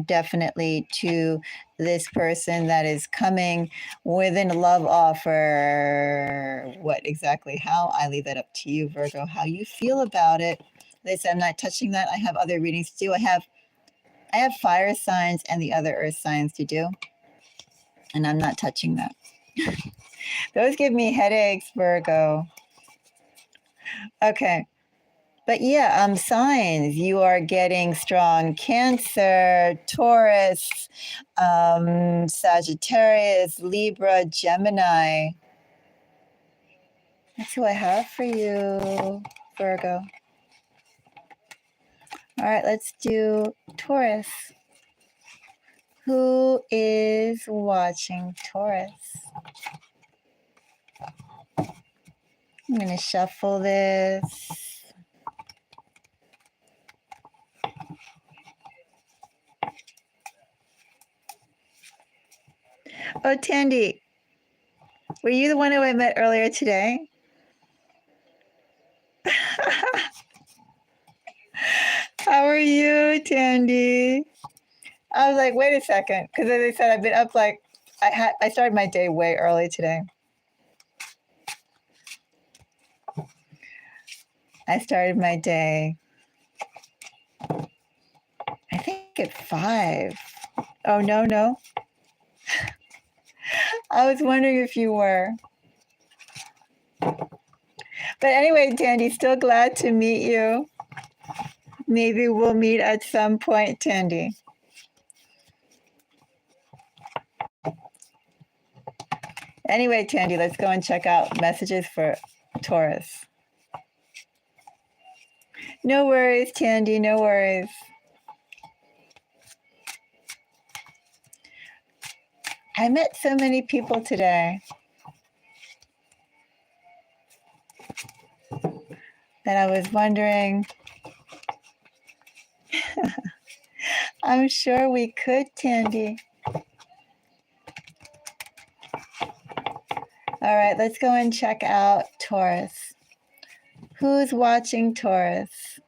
Speaker 1: definitely to this person that is coming with a love offer. What exactly how? I leave that up to you, Virgo, how you feel about it. They said I'm not touching that. I have other readings to do. I have fire signs and the other earth signs to do. And I'm not touching that. Those give me headaches, Virgo. Okay. But yeah, signs, you are getting strong Cancer, Taurus, Sagittarius, Libra, Gemini. That's who I have for you, Virgo. All right, let's do Taurus. Who is watching Taurus? I'm going to shuffle this. Oh, Tandy, were you the one who I met earlier today? How are you, Tandy? I was like, wait a second, because as I said, I've been up like I started my day way early today. I started my day, I think at 5. Oh no. I was wondering if you were. But anyway, Tandy, still glad to meet you. Maybe we'll meet at some point, Tandy. Anyway, Tandy, let's go and check out messages for Taurus. No worries, Tandy, no worries. I met so many people today that I was wondering. I'm sure we could, Tandy. All right, let's go and check out Taurus. Who's watching Taurus?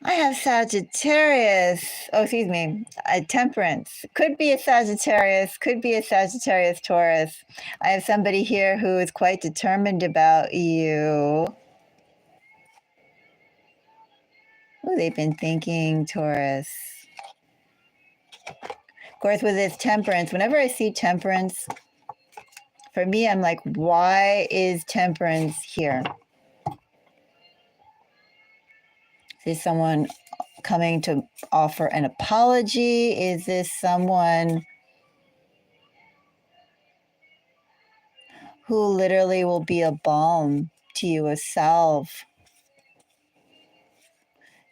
Speaker 1: I have Sagittarius. Oh, excuse me. Temperance. Could be a Sagittarius. Could be a Sagittarius Taurus. I have somebody here who is quite determined about you. Oh, they've been thinking, Taurus. Of course, with this temperance, whenever I see temperance, for me, I'm like, why is temperance here? Is this someone coming to offer an apology? Is this someone who literally will be a balm to you, a salve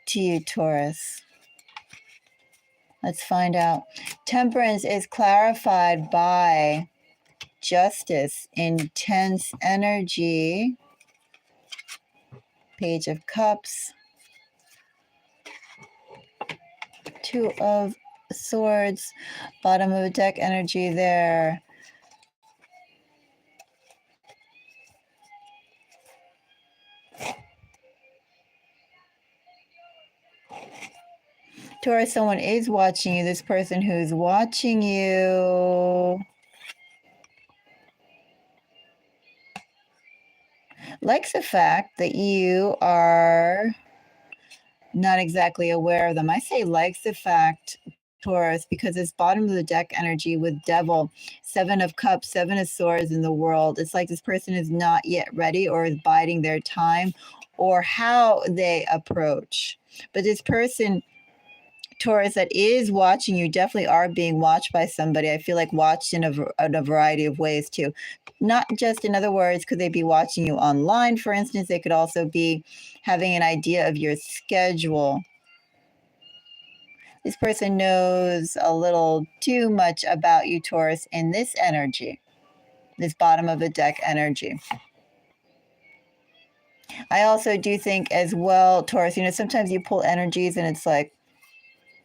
Speaker 1: to you, Taurus? Let's find out. Temperance is clarified by justice, intense energy, Page of Cups, Two of Swords, bottom of the deck energy there. Taurus, someone is watching you. This person who's watching you likes the fact that you are not exactly aware of them. I say likes the fact Taurus, because it's bottom of the deck energy with Devil, Seven of Cups, Seven of Swords in the world. It's like this person is not yet ready or is biding their time or how they approach. But this person, Taurus, that is watching you definitely are being watched by somebody. I feel like watched in a variety of ways too. Not just, in other words, could they be watching you online, for instance? They could also be having an idea of your schedule. This person knows a little too much about you, Taurus, in this energy, this bottom of the deck energy. I also do think as well, Taurus, sometimes you pull energies and it's like,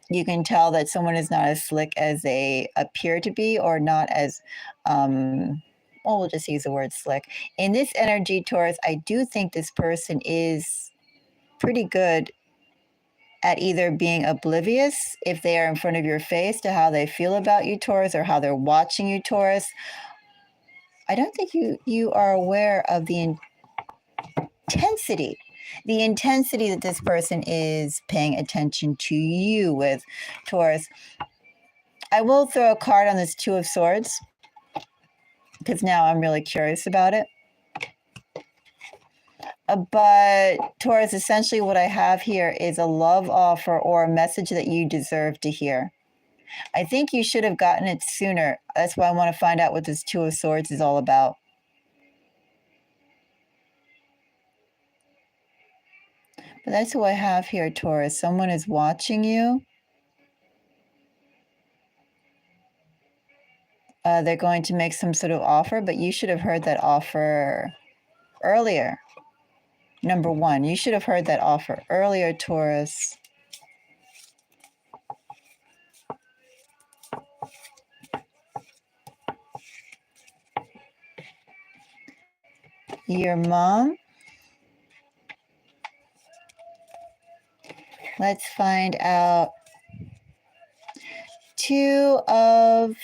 Speaker 1: you can tell that someone is not as slick as they appear to be, or not as, well, we'll just use the word slick. In this energy, Taurus, I do think this person is pretty good at either being oblivious if they are in front of your face to how they feel about you, Taurus, or how they're watching you, Taurus. I don't think you are aware of the intensity that this person is paying attention to you with, Taurus. I will throw a card on this Two of Swords because now I'm really curious about it. But Taurus, essentially what I have here is a love offer or a message that you deserve to hear. I think you should have gotten it sooner. That's why I want to find out what this Two of Swords is all about. But that's who I have here, Taurus. Someone is watching you. They're going to make some sort of offer, but you should have heard that offer earlier. Number one, you should have heard that offer earlier, Taurus. Your mom. Let's find out. Two of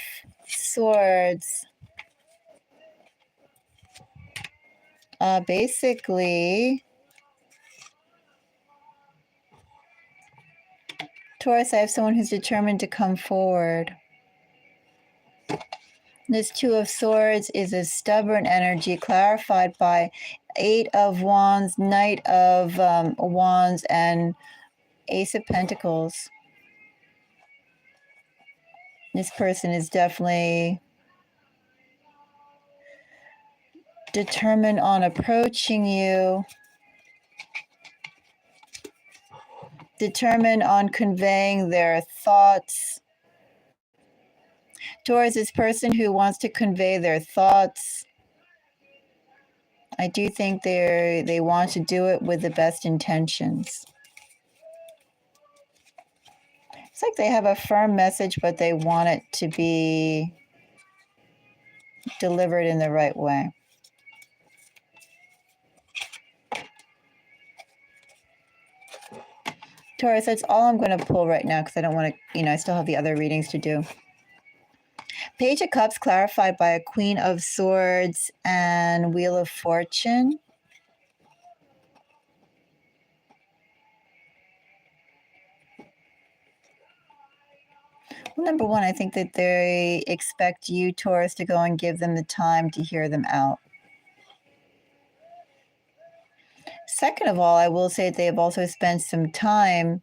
Speaker 1: Swords. Basically, Taurus, I have someone who's determined to come forward. This Two of Swords is a stubborn energy clarified by Eight of Wands, Knight of Wands, and Ace of Pentacles. This person is definitely determined on approaching you, determined on conveying their thoughts. Taurus, this person who wants to convey their thoughts, I do think they want to do it with the best intentions. It's like they have a firm message, but they want it to be delivered in the right way. Taurus, that's all I'm going to pull right now because I don't want to, I still have the other readings to do. Page of Cups clarified by a Queen of Swords and Wheel of Fortune. Well, number one, I think that they expect you, Taurus, to go and give them the time to hear them out. Second of all, I will say that they have also spent some time.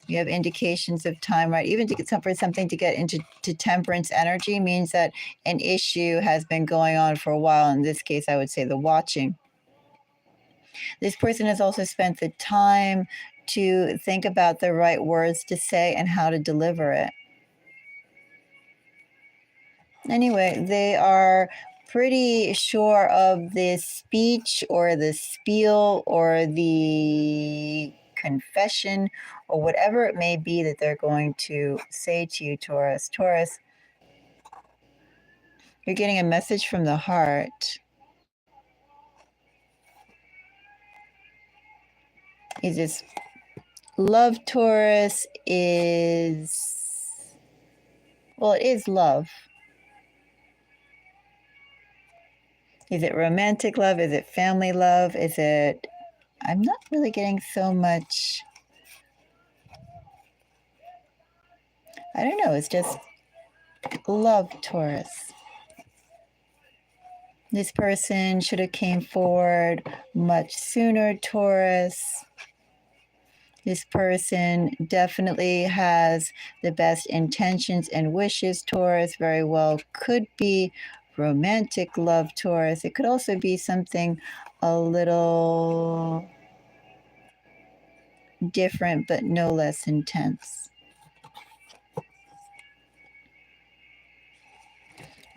Speaker 1: You have indications of time, right? Even to get something to get into temperance energy means that an issue has been going on for a while. In this case, I would say the watching. This person has also spent the time to think about the right words to say and how to deliver it. Anyway, they are pretty sure of the speech or the spiel or the confession or whatever it may be that they're going to say to you, Taurus. Taurus, you're getting a message from the heart. Is this love, Taurus, is, well, it is love. Is it romantic love? Is it family love? Is it, I'm not really getting so much. I don't know. It's just love, Taurus. This person should have came forward much sooner, Taurus. This person definitely has the best intentions and wishes, Taurus. Very well could be romantic love, Taurus. It could also be something a little different, but no less intense.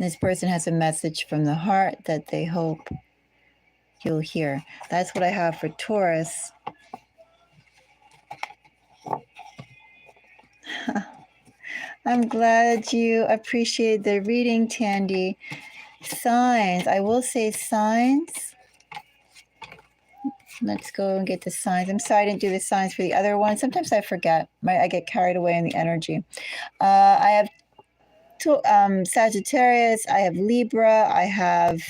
Speaker 1: This person has a message from the heart that they hope you'll hear. That's what I have for Taurus. I'm glad you appreciate the reading, Tandy. Signs. I will say signs. Let's go and get the signs. I'm sorry I didn't do the signs for the other one. Sometimes I forget. I get carried away in the energy. I have Sagittarius. I have Libra. I have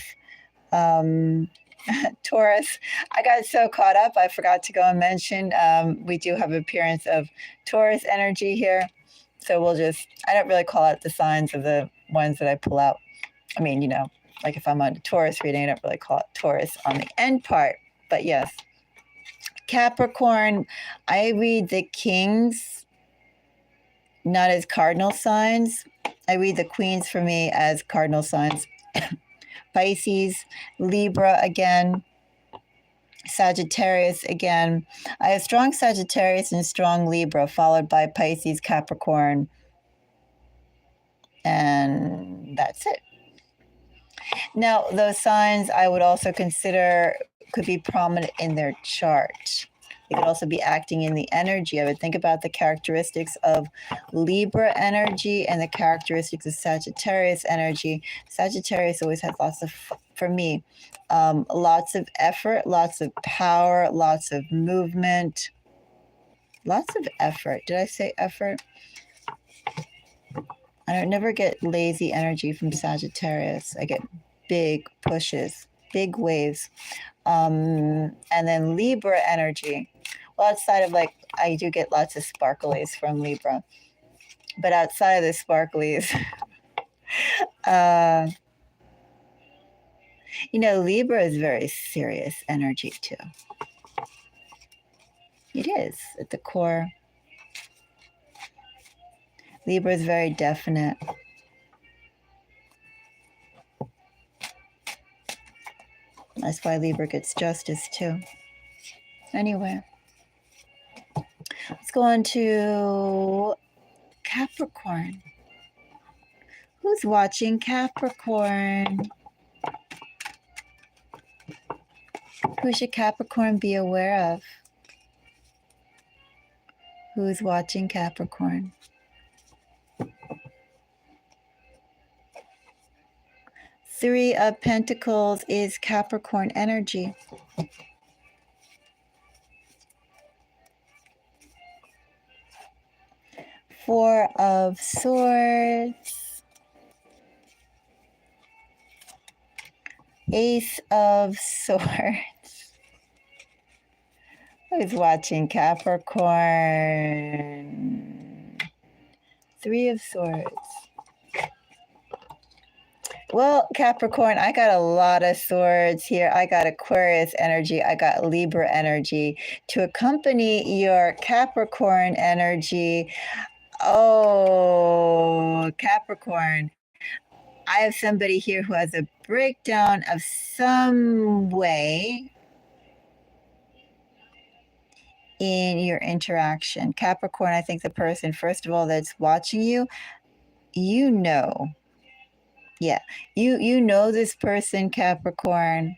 Speaker 1: Taurus. I got so caught up, I forgot to go and mention we do have appearance of Taurus energy here. So I don't really call out the signs of the ones that I pull out. I mean, like if I'm on a Taurus reading, I don't really call it Taurus on the end part. But yes, Capricorn, I read the kings not as cardinal signs. I read the queens for me as cardinal signs. Pisces, Libra again, Sagittarius again. I have strong Sagittarius and strong Libra, followed by Pisces, Capricorn, and that's it. Now, those signs I would also consider could be prominent in their chart. They could also be acting in the energy of it. Think about the characteristics of Libra energy and the characteristics of Sagittarius energy. Sagittarius always has for me, lots of effort, lots of power, lots of movement, lots of effort. Did I say effort? I never get lazy energy from Sagittarius. I get big pushes, big waves. And then Libra energy. Well, outside of I do get lots of sparklies from Libra. But outside of the sparklies, Libra is very serious energy too. It is at the core. Libra is very definite. That's why Libra gets justice too. Anyway, let's go on to Capricorn. Who's watching Capricorn? Who should Capricorn be aware of? Who's watching Capricorn? Three of Pentacles is Capricorn energy. Four of Swords. Ace of Swords. Who's watching Capricorn? Three of Swords. Well, Capricorn, I got a lot of swords here. I got Aquarius energy. I got Libra energy. To accompany your Capricorn energy, oh, Capricorn, I have somebody here who has a breakdown of some way in your interaction. Capricorn, I think the person, first of all, that's watching you, yeah, you know this person, Capricorn.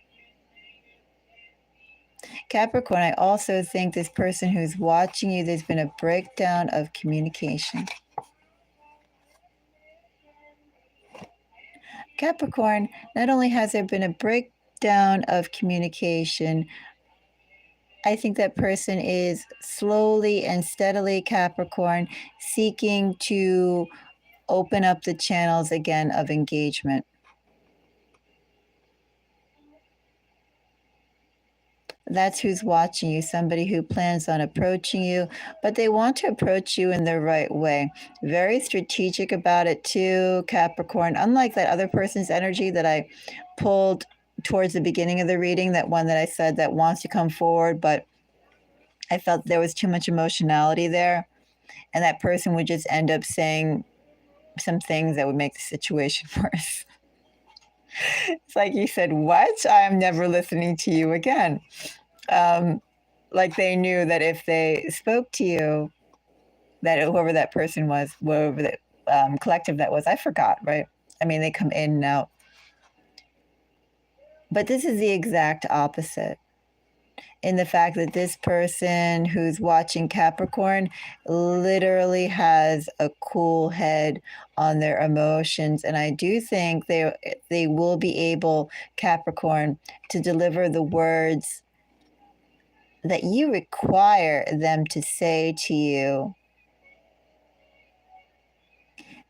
Speaker 1: Capricorn, I also think this person who's watching you, there's been a breakdown of communication. Capricorn, not only has there been a breakdown of communication, I think that person is slowly and steadily, Capricorn, seeking to open up the channels again of engagement. That's who's watching you, somebody who plans on approaching you, but they want to approach you in the right way. Very strategic about it too, Capricorn. Unlike that other person's energy that I pulled towards the beginning of the reading, that one that I said that wants to come forward, but I felt there was too much emotionality there, and that person would just end up saying some things that would make the situation worse. It's like you said, what? I'm never listening to you again. Like they knew that if they spoke to you, that whoever that person was, whoever the collective that was, I forgot, right? I mean, they come in and out. But this is the exact opposite, in the fact that this person who's watching Capricorn literally has a cool head on their emotions. And I do think they will be able, Capricorn, to deliver the words that you require them to say to you.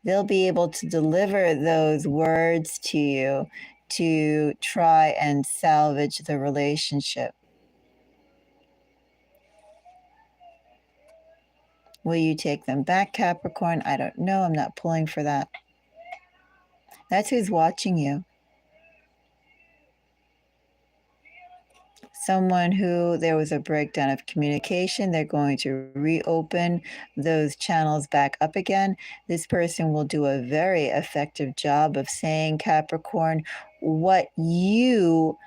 Speaker 1: They'll be able to deliver those words to you to try and salvage the relationship. Will you take them back, Capricorn? I don't know. I'm not pulling for that. That's who's watching you. Someone who there was a breakdown of communication, they're going to reopen those channels back up again. This person will do a very effective job of saying, Capricorn, what you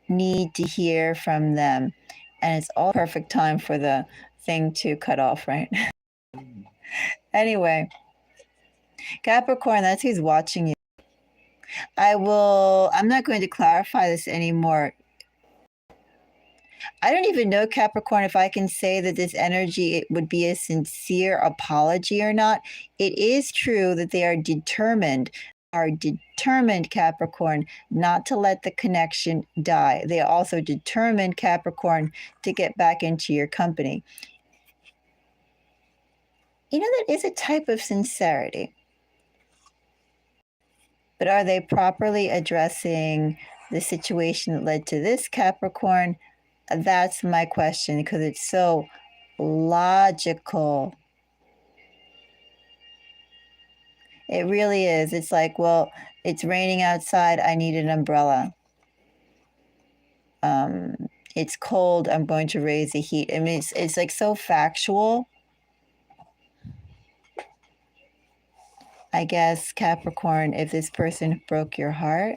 Speaker 1: need to hear from them. And it's all perfect time for the thing to cut off, right? Anyway, Capricorn, that's who's watching you. I'm not going to clarify this anymore. I don't even know, Capricorn, if I can say that this energy it would be a sincere apology or not. It is true that they are determined, Capricorn, not to let the connection die. They are also determined, Capricorn, to get back into your company. You know, that is a type of sincerity. But are they properly addressing the situation that led to this, Capricorn? That's my question, because it's so logical. It really is. It's like, well, it's raining outside. I need an umbrella. It's cold. I'm going to raise the heat. I mean, it's like so factual. I guess, Capricorn, if this person broke your heart,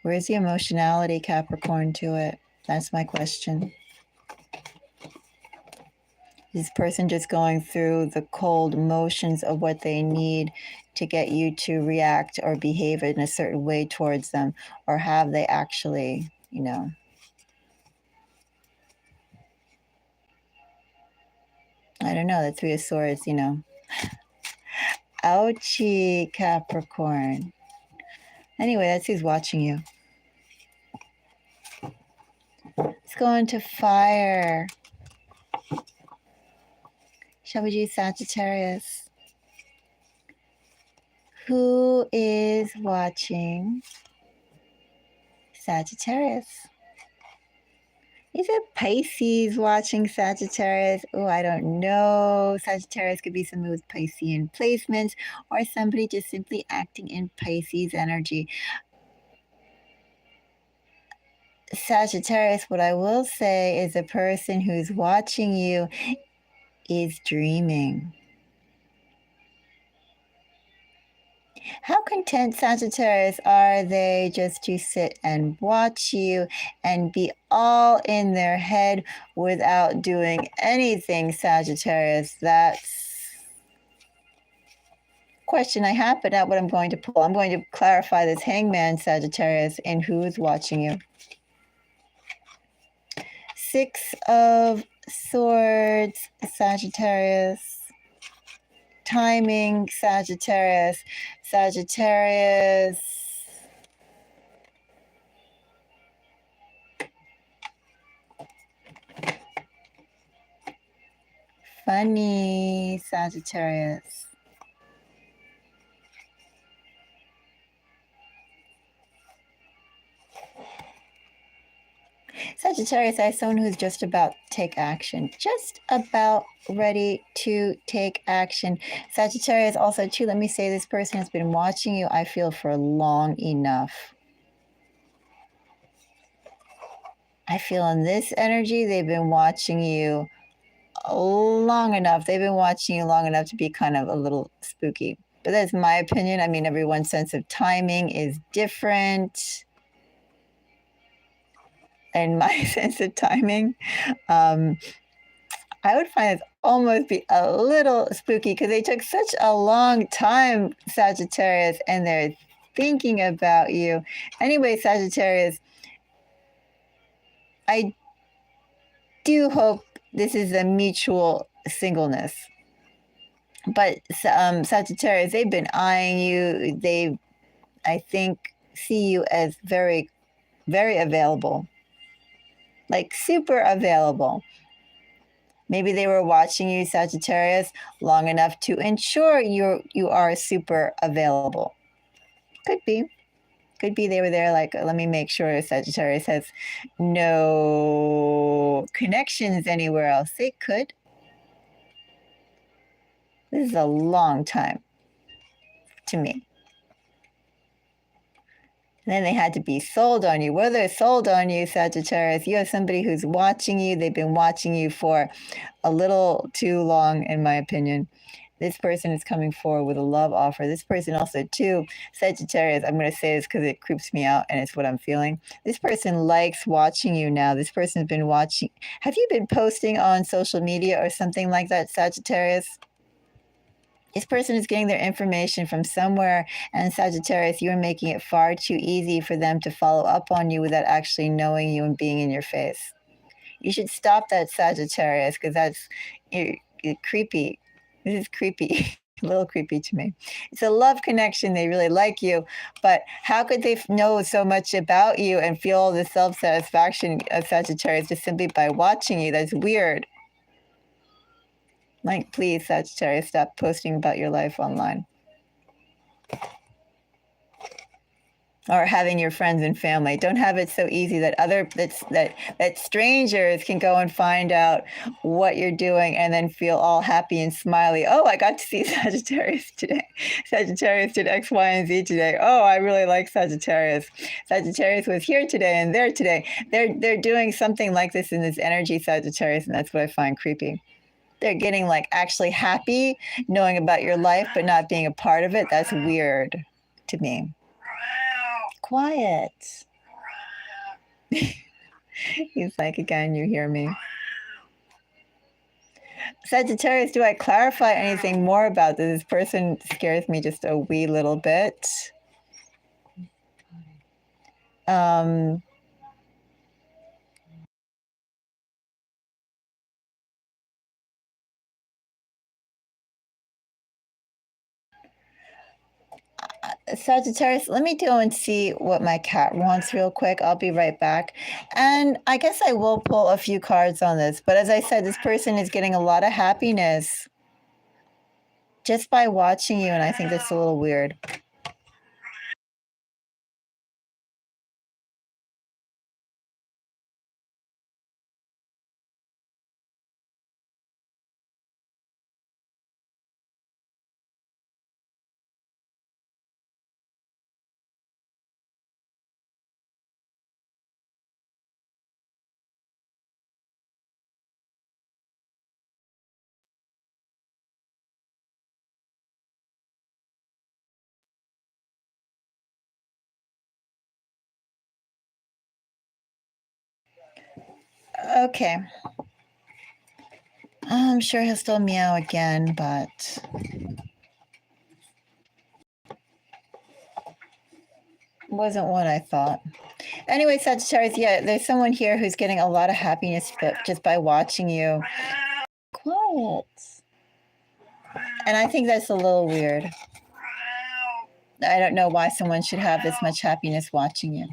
Speaker 1: where's the emotionality, Capricorn, to it? That's my question. This person just going through the cold motions of what they need to get you to react or behave in a certain way towards them, or have they actually, you know? I don't know, the Three of Swords, you know. Ouchie, Capricorn. Anyway, that's who's watching you. Let's go into fire. Shall we do Sagittarius? Who is watching Sagittarius? Is it Pisces watching Sagittarius? Oh, I don't know. Sagittarius could be someone with Piscean placements, or somebody just simply acting in Pisces energy. Sagittarius, what I will say is the person who's watching you is dreaming. How content, Sagittarius, are they just to sit and watch you and be all in their head without doing anything, Sagittarius? That's a question I have, but not what I'm going to pull. I'm going to clarify this Hangman, Sagittarius, and who's watching you. Six of Swords, Sagittarius. Timing, Sagittarius. Sagittarius. Funny, Sagittarius. Sagittarius, I have someone who's just about to take action, just about ready to take action. Sagittarius, also, too, let me say this person has been watching you, I feel, for long enough. I feel in this energy, they've been watching you long enough. They've been watching you long enough to be kind of a little spooky. But that's my opinion. I mean, everyone's sense of timing is different. And my sense of timing, I would find it almost be a little spooky because they took such a long time, Sagittarius, and they're thinking about you. Anyway, Sagittarius, I do hope this is a mutual singleness. But Sagittarius, they've been eyeing you. They, I think, see you as very, very available, like super available. Maybe they were watching you, Sagittarius, long enough to ensure you are super available. Could be. Could be they were there like, let me make sure Sagittarius has no connections anywhere else. They could. This is a long time to me. And then they had to be sold on you. Whether they're sold on you, Sagittarius, you have somebody who's watching you. They've been watching you for a little too long, in my opinion. This person is coming forward with a love offer. This person also, too, Sagittarius, I'm going to say this because it creeps me out and it's what I'm feeling. This person likes watching you now. This person's been watching. Have you been posting on social media or something like that, Sagittarius? This person is getting their information from somewhere, and Sagittarius, you're making it far too easy for them to follow up on you without actually knowing you and being in your face. You should stop that, Sagittarius, because that's creepy. This is creepy. A little creepy to me. It's a love connection. They really like you, but how could they know so much about you and feel all the self-satisfaction of Sagittarius just simply by watching you? That's weird. Like, please, Sagittarius, stop posting about your life online. Or having your friends and family. Don't have it so easy that that strangers can go and find out what you're doing and then feel all happy and smiley. Oh, I got to see Sagittarius today. Sagittarius did X, Y, and Z today. Oh, I really like Sagittarius. Sagittarius was here today and there today. They're doing something like this in this energy, Sagittarius, and that's what I find creepy. They're getting like actually happy knowing about your life, but not being a part of it. That's weird to me. Quiet. He's like, again, you hear me. Sagittarius, do I clarify anything more about this? This person scares me just a wee little bit. Sagittarius, let me go and see what my cat wants real quick. I'll be right back. And I guess I will pull a few cards on this. But as I said, this person is getting a lot of happiness just by watching you. And I think that's a little weird. Okay. I'm sure he'll still meow again, but wasn't what I thought. Anyway, Sagittarius, yeah, there's someone here who's getting a lot of happiness just by watching you. Quiet. And I think that's a little weird. I don't know why someone should have this much happiness watching you.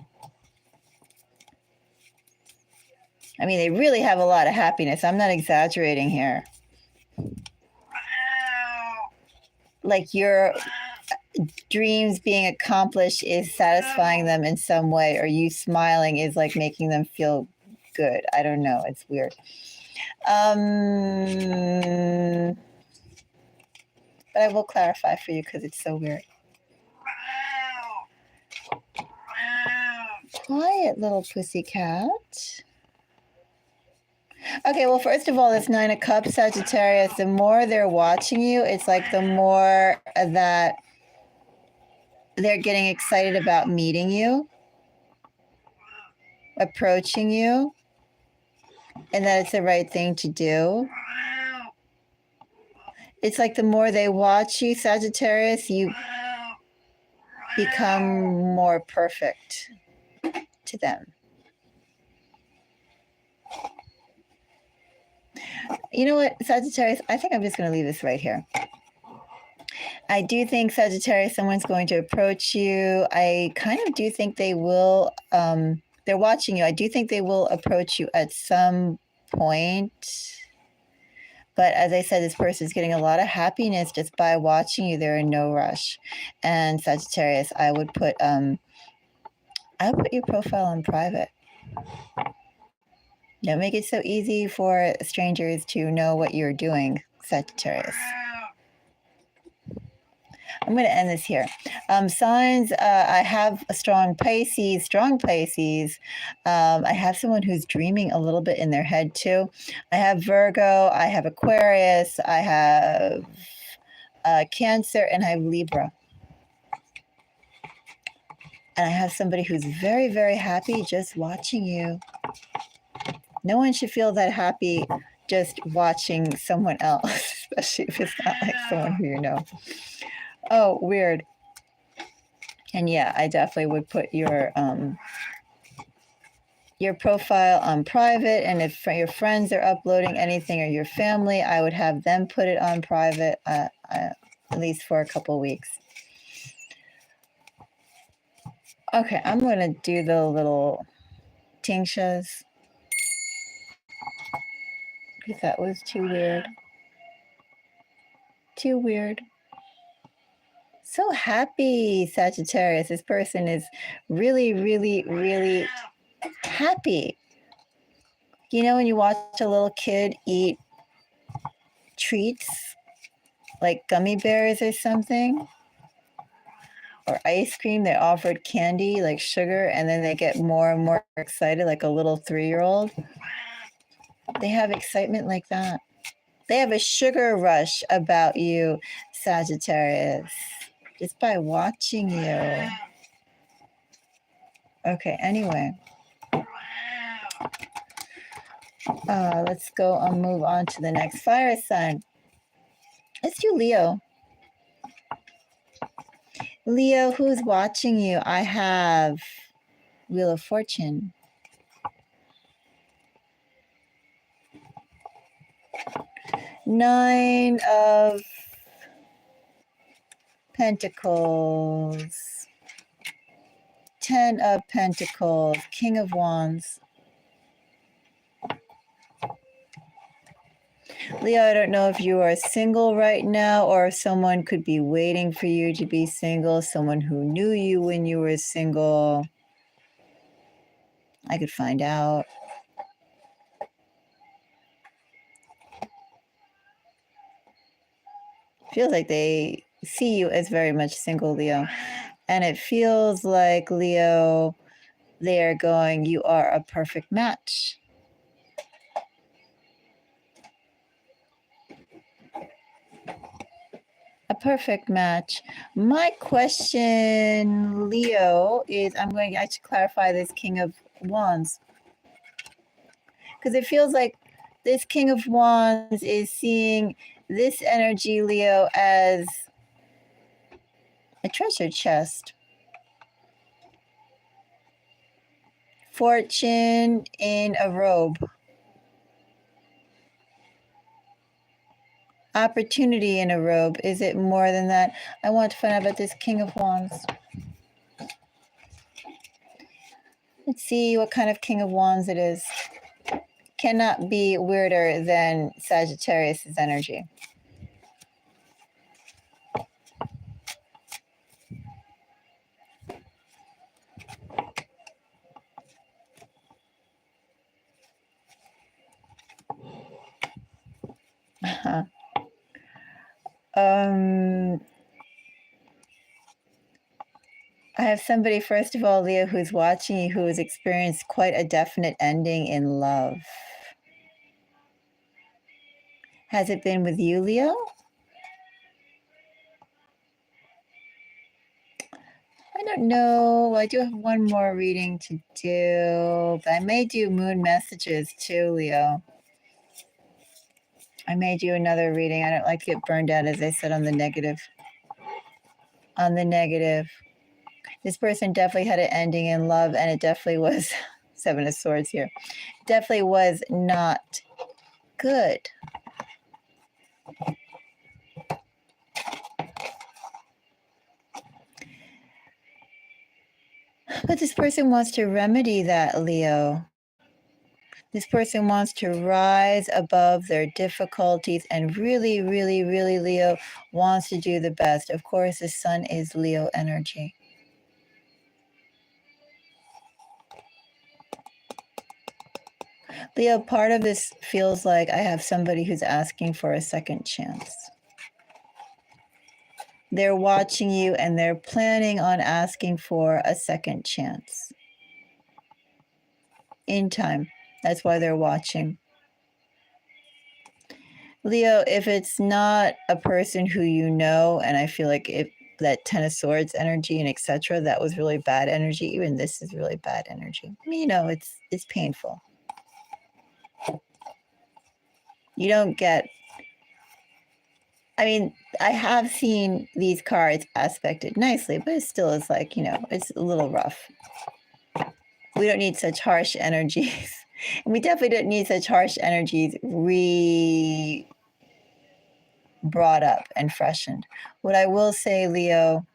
Speaker 1: I mean, they really have a lot of happiness. I'm not exaggerating here. Like your dreams being accomplished is satisfying them in some way, or you smiling is like making them feel good. I don't know. It's weird. But I will clarify for you because it's so weird. Quiet little pussycat. Okay, well, first of all, this Nine of Cups, Sagittarius, the more they're watching you, it's like the more that they're getting excited about meeting you, approaching you, and that it's the right thing to do. It's like the more they watch you, Sagittarius, you become more perfect to them. You know what, Sagittarius, I think I'm just going to leave this right here. I do think, Sagittarius, someone's going to approach you. I kind of do think they will. They're watching you. I do think they will approach you at some point. But as I said, this person is getting a lot of happiness just by watching you. They're in no rush. And Sagittarius, I would put your profile on private. Don't make it so easy for strangers to know what you're doing, Sagittarius. I'm going to end this here. Signs, I have a strong Pisces. I have someone who's dreaming a little bit in their head too. I have Virgo, I have Aquarius, I have Cancer, and I have Libra. And I have somebody who's very, very happy just watching you. No one should feel that happy just watching someone else, especially if it's not like someone who you know. Oh, weird. And yeah, I definitely would put your profile on private. And if your friends are uploading anything or your family, I would have them put it on private at least for a couple weeks. Okay, I'm going to do the little tingsas because that was too weird. Too weird. So happy, Sagittarius. This person is really, really, really happy. You know, when you watch a little kid eat treats like gummy bears or something, or ice cream, they offered candy like sugar, and then they get more and more excited like a little 3-year-old. They have excitement like that. They have a sugar rush about you, Sagittarius, just by watching you. Okay, anyway. Let's go and move on to the next fire sign. Let's do Leo. Leo, who's watching you? I have Wheel of Fortune. Nine of Pentacles. 10 of Pentacles. King of Wands. Leo, I don't know if you are single right now or if someone could be waiting for you to be single, someone who knew you when you were single. I could find out. Feels like they see you as very much single, Leo. And it feels like, Leo, they are going, you are a perfect match. A perfect match. My question, Leo, is I'm going to actually clarify this King of Wands. Because it feels like this King of Wands is seeing this energy, Leo, as a treasure chest. Fortune in a robe. Opportunity in a robe. Is it more than that? I want to find out about this King of Wands. Let's see what kind of King of Wands it is. Cannot be weirder than Sagittarius's energy. I have somebody, first of all, Leo, who's watching you, who has experienced quite a definite ending in love. Has it been with you, Leo? I don't know. I do have one more reading to do, but I may do moon messages too, Leo. I may do another reading. I don't like to get burned out, as I said, on the negative. On the negative. This person definitely had an ending in love, and it definitely was Seven of Swords here. Definitely was not good. But this person wants to remedy that, Leo. This person wants to rise above their difficulties and really, really, really, Leo, wants to do the best. Of course, the sun is Leo energy. Leo, part of this feels like I have somebody who's asking for a second chance. They're watching you and they're planning on asking for a second chance. In time. That's why they're watching. Leo, if it's not a person who you know, and I feel like if that Ten of Swords energy and etc., that was really bad energy. Even this is really bad energy. I mean, you know, it's painful. You don't get, I mean, I have seen these cards aspected nicely, but it still is like, you know, it's a little rough. We don't need such harsh energies. And we definitely don't need such harsh energies brought up and freshened. What I will say, Leo,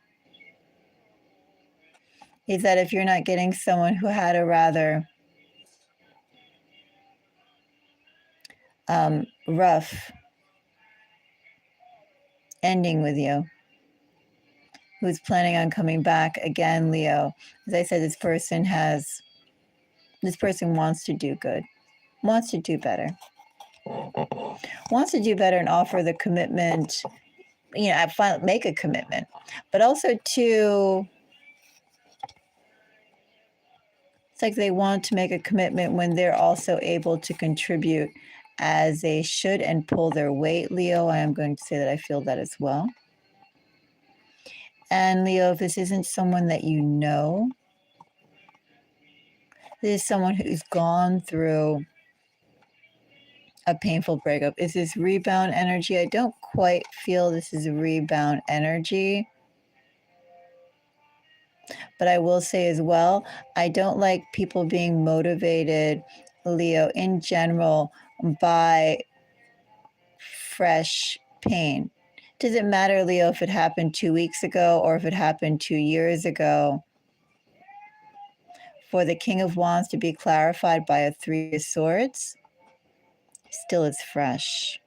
Speaker 1: is that if you're not getting someone who had a rather rough ending with you, who's planning on coming back again, Leo, as I said, this person wants to do good, wants to do better, and offer the commitment, you know, make a commitment, but also to, it's like they want to make a commitment when they're also able to contribute as they should and pull their weight, Leo. I am going to say that I feel that as well. And Leo, if this isn't someone that you know, this is someone who's gone through a painful breakup. Is this rebound energy? I don't quite feel this is rebound energy. But I will say as well, I don't like people being motivated, Leo, in general, by fresh pain. Does it matter, Leo, if it happened 2 weeks ago or if it happened 2 years ago? For the King of Wands to be clarified by a Three of Swords, still it's fresh.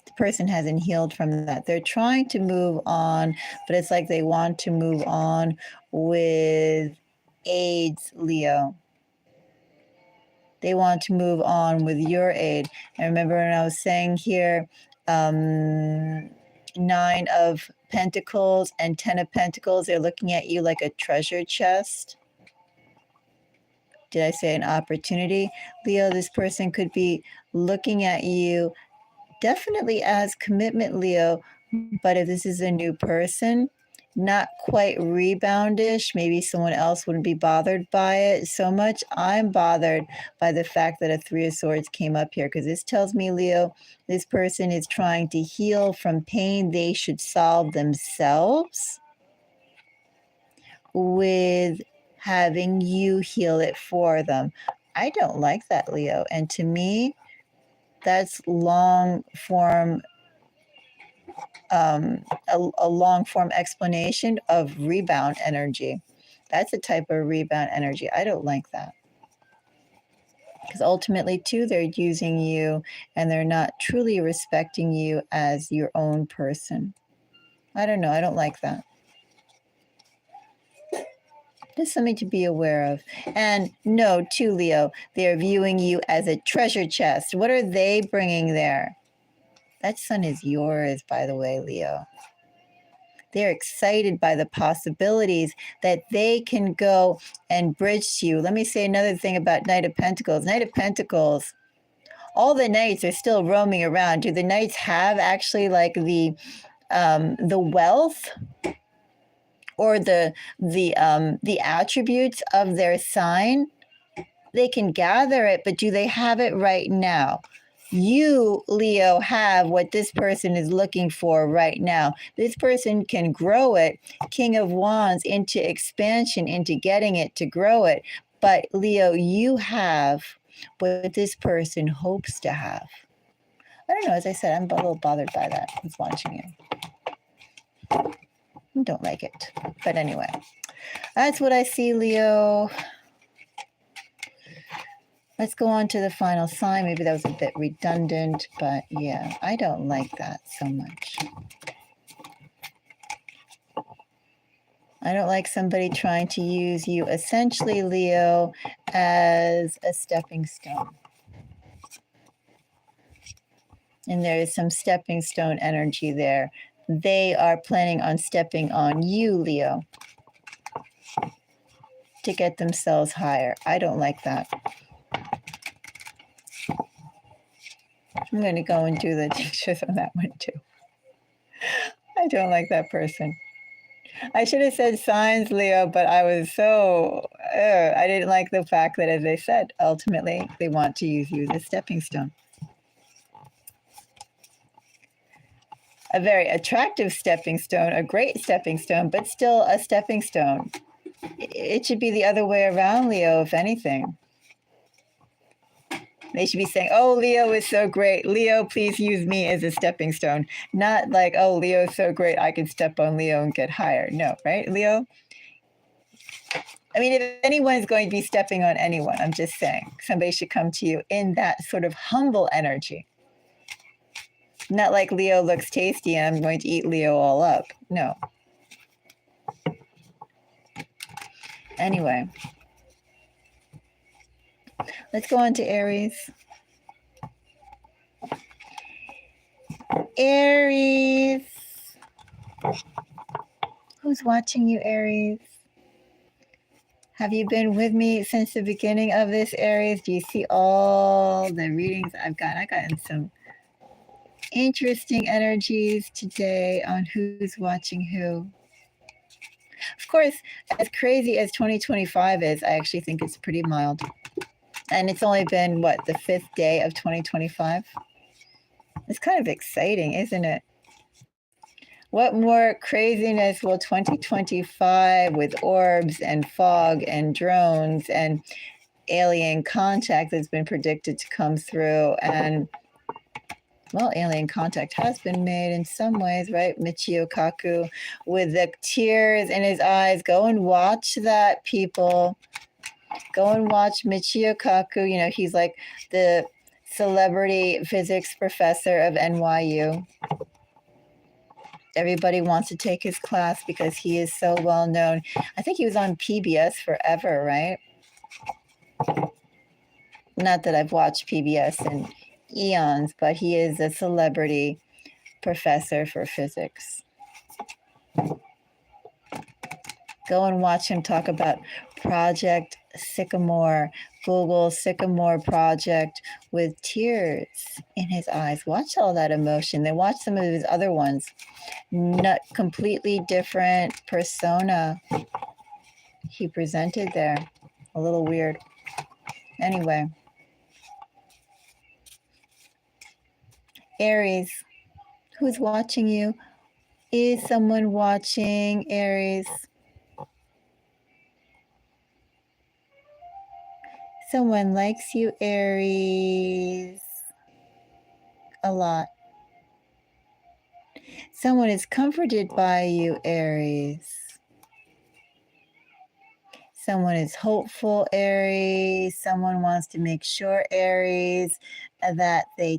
Speaker 1: The person hasn't healed from that. They're trying to move on, but it's like they want to move on with aids, Leo. They want to move on with your aid. And remember when I was saying here, 9 of Pentacles and 10 of Pentacles, they're looking at you like a treasure chest. Did I say an opportunity? Leo, this person could be looking at you definitely as commitment, Leo. But if this is a new person, not quite reboundish, maybe someone else wouldn't be bothered by it so much. I'm bothered by the fact that a Three of Swords came up here, because this tells me, Leo, this person is trying to heal from pain they should solve themselves with having you heal it for them. I don't like that, Leo. And to me, that's long form, a long form explanation of rebound energy. That's a type of rebound energy. I don't like that. Because ultimately, too, they're using you and they're not truly respecting you as your own person. I don't know. I don't like that. Just something to be aware of. And no, too, Leo, they're viewing you as a treasure chest. What are they bringing there? That sun is yours, by the way, Leo. They're excited by the possibilities that they can go and bridge to you. Let me say another thing about Knight of Pentacles. Knight of Pentacles, all the knights are still roaming around. Do the knights have actually like the wealth or the attributes of their sign? They can gather it, but do they have it right now? You, Leo, have what this person is looking for right now. This person can grow it, King of Wands, into expansion, into getting it to grow it. But Leo, you have what this person hopes to have. I don't know. As I said, I'm a little bothered by that. I was watching it. I don't like it. But anyway, that's what I see, Leo. Let's go on to the final sign. Maybe that was a bit redundant, but yeah, I don't like that so much. I don't like somebody trying to use you, essentially, Leo, as a stepping stone. And there is some stepping stone energy there. They are planning on stepping on you, Leo, to get themselves higher. I don't like that. I'm going to go and do the teachers on that one too. I don't like that person. I should have said signs, Leo, but I was so, I didn't like the fact that, as I said, ultimately they want to use you as a stepping stone. A very attractive stepping stone, a great stepping stone, but still a stepping stone. It should be the other way around, Leo, if anything. They should be saying, oh, Leo is so great. Leo, please use me as a stepping stone. Not like, oh, Leo is so great, I can step on Leo and get higher. No, right, Leo? I mean, if anyone's going to be stepping on anyone, I'm just saying, somebody should come to you in that sort of humble energy. Not like Leo looks tasty and I'm going to eat Leo all up. No. Anyway. Let's go on to Aries. Aries. Who's watching you, Aries? Have you been with me since the beginning of this, Aries? Do you see all the readings I've gotten? I've gotten some interesting energies today on who's watching who. Of course, as crazy as 2025 is, I actually think it's pretty mild. And it's only been, what, the 5th day of 2025? It's kind of exciting, isn't it? What more craziness will 2025 with orbs and fog and drones and alien contact that's been predicted to come through? And, well, alien contact has been made in some ways, right? Michio Kaku with the tears in his eyes. Go and watch that, people. Go and watch Michio Kaku. You know, he's like the celebrity physics professor of NYU. Everybody wants to take his class because he is so well known. I think he was on PBS forever, right? Not that I've watched PBS in eons, but he is a celebrity professor for physics. Go and watch him talk about Project Sycamore, Google Sycamore Project, with tears in his eyes. Watch all that emotion. Then watch some of his other ones. Not completely different persona he presented there. A little weird. Anyway. Aries, who's watching you? Is someone watching, Aries? Someone likes you, Aries, a lot. Someone is comforted by you, Aries. Someone is hopeful, Aries. Someone wants to make sure, Aries, that they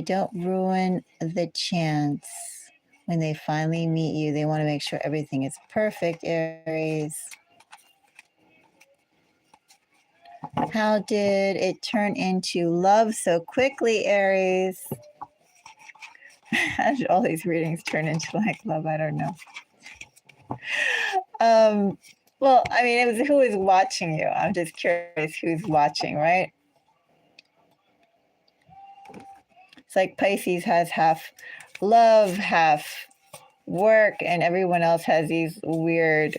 Speaker 1: don't ruin the chance when they finally meet you. They want to make sure everything is perfect, Aries. How did it turn into love so quickly, Aries? How did all these readings turn into like love? I don't know. Well, I mean, it was who is watching you. I'm just curious who's watching, right? It's like Pisces has half love, half work, and everyone else has these weird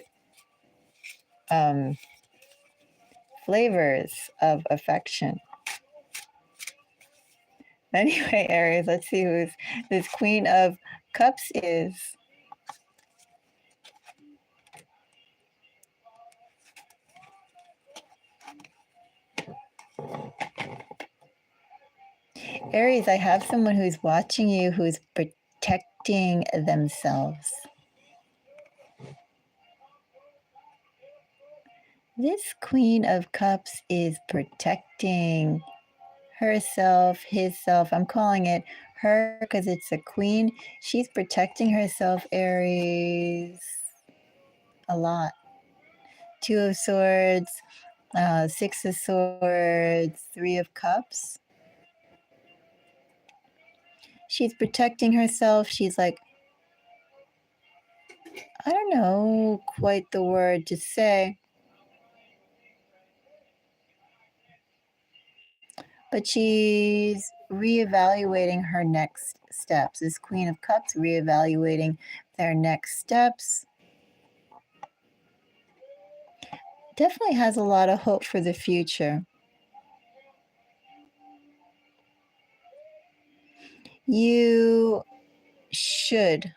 Speaker 1: flavors of affection. Anyway, Aries, let's see who this Queen of Cups is. Aries, I have someone who's watching you who's protecting themselves. This Queen of Cups is protecting herself, hisself. I'm calling it her because it's a queen. She's protecting herself, Aries, a lot. Two of Swords, Six of Swords, Three of Cups. She's protecting herself. She's like, I don't know quite the word to say, but she's reevaluating her next steps. This Queen of Cups reevaluating their next steps. Definitely has a lot of hope for the future. You should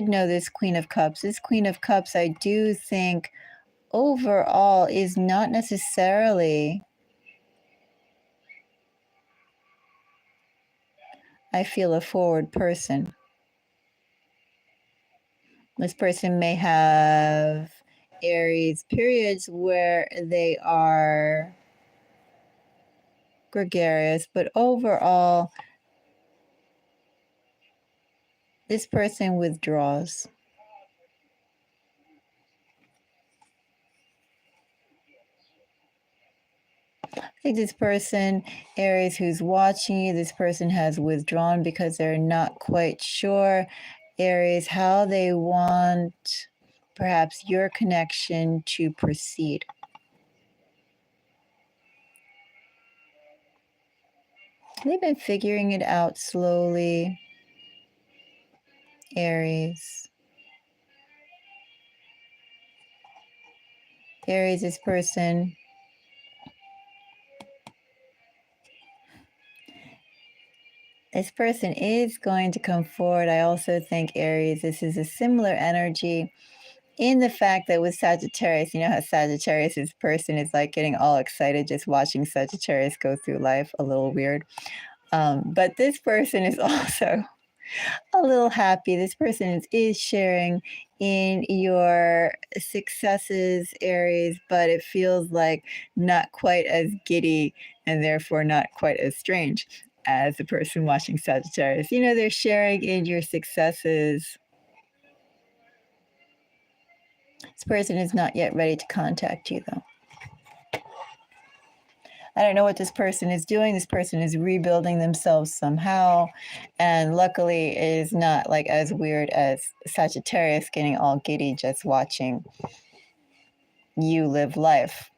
Speaker 1: know this Queen of Cups. This Queen of Cups, I do think overall is not necessarily, I feel, a forward person. This person may have Aries periods where they are gregarious, but overall, this person withdraws. I think this person, Aries, who's watching you, this person has withdrawn because they're not quite sure, Aries, how they want perhaps your connection to proceed. They've been figuring it out slowly, Aries. Aries, this person is going to come forward. I also think, Aries, this is a similar energy in the fact that with Sagittarius, you know how Sagittarius' person is like getting all excited just watching Sagittarius go through life, a little weird. But this person is also a little happy. This person is sharing in your successes, Aries, but it feels like not quite as giddy and therefore not quite as strange as the person watching Sagittarius. You know, they're sharing in your successes. This person is not yet ready to contact you, though. I don't know what this person is doing. This person is rebuilding themselves somehow. And luckily, it is not like as weird as Sagittarius getting all giddy just watching you live life.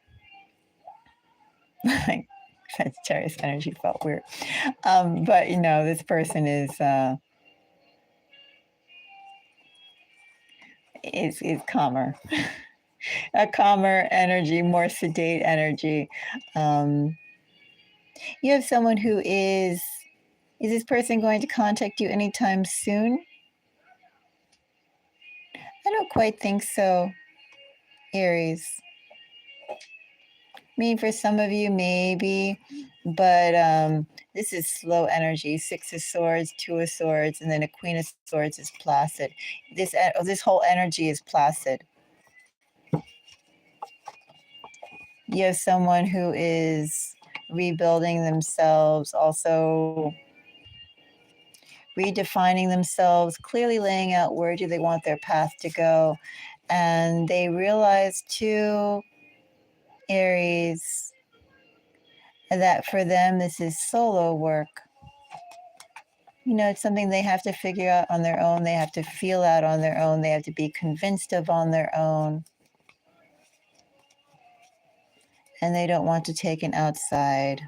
Speaker 1: Like Sagittarius energy felt weird. But, you know, this person is calmer. A calmer energy, more sedate energy. You have someone who is this person going to contact you anytime soon? I don't quite think so, Aries. I mean, for some of you, maybe, but this is slow energy. Six of Swords, Two of Swords, and then a Queen of Swords is placid. This whole energy is placid. You have someone who is rebuilding themselves, also redefining themselves, clearly laying out where do they want their path to go. And they realize too Aries, that for them, this is solo work. You know, it's something they have to figure out on their own. They have to feel out on their own. They have to be convinced of on their own. And they don't want to take an outside,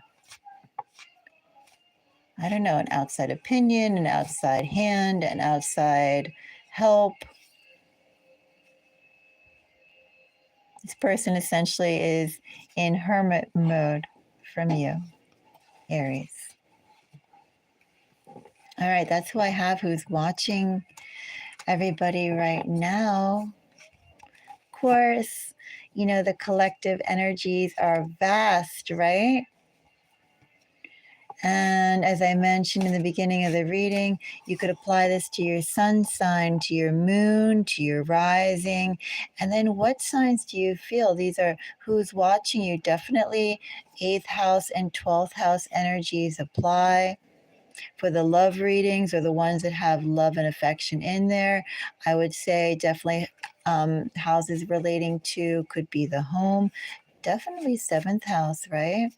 Speaker 1: I don't know, an outside opinion, an outside hand, an outside help. This person essentially is in hermit mode from you, Aries. All right, that's who I have who's watching everybody right now. Of course, you know, the collective energies are vast, right? And as I mentioned in the beginning of the reading, you could apply this to your sun sign, to your moon, to your rising. And then what signs do you feel? These are who's watching you. Definitely 8th house and 12th house energies apply. For the love readings or the ones that have love and affection in there, I would say definitely houses relating to could be the home. Definitely 7th house, right?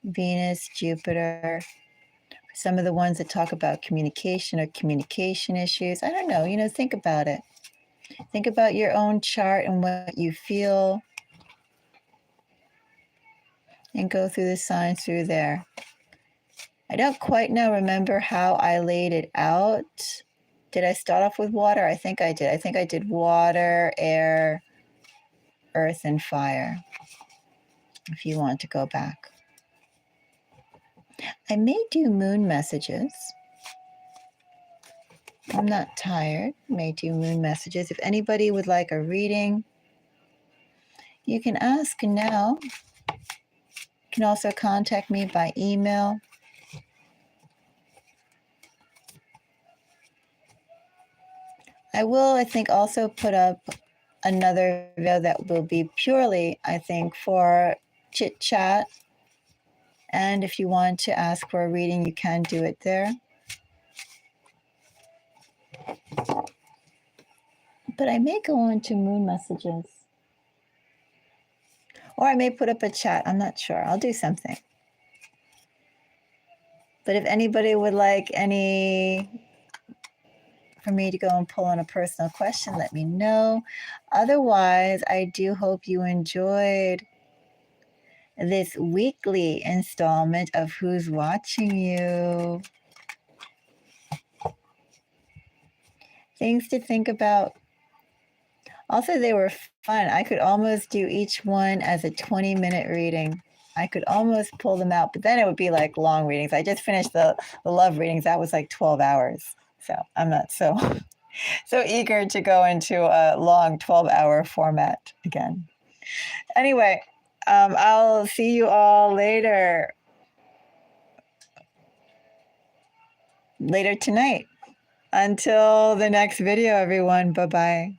Speaker 1: Venus, Jupiter. Some of the ones that talk about communication or communication issues. I don't know, you know, think about it. Think about your own chart and what you feel. And go through the signs through there. I don't quite now remember how I laid it out. Did I start off with water? I think I did. I think I did water, air, earth, and fire. If you want to go back. I may do moon messages. I'm not tired. I may do moon messages. If anybody would like a reading, you can ask now. You can also contact me by email. I will, I think, also put up another video that will be purely, I think, for chit chat. And if you want to ask for a reading, you can do it there. But I may go on to moon messages. Or I may put up a chat. I'm not sure. I'll do something. But if anybody would like for me to go and pull on a personal question, let me know. Otherwise, I do hope you enjoyed this weekly installment of Who's Watching You. Things to think about. Also, they were fun. I could almost do each one as a 20-minute reading. I could almost pull them out, but then it would be like long readings. I just finished the love readings. That was like 12 hours. So I'm not so eager to go into a long 12-hour format again. Anyway, I'll see you all later tonight. Until the next video, everyone. Bye-bye.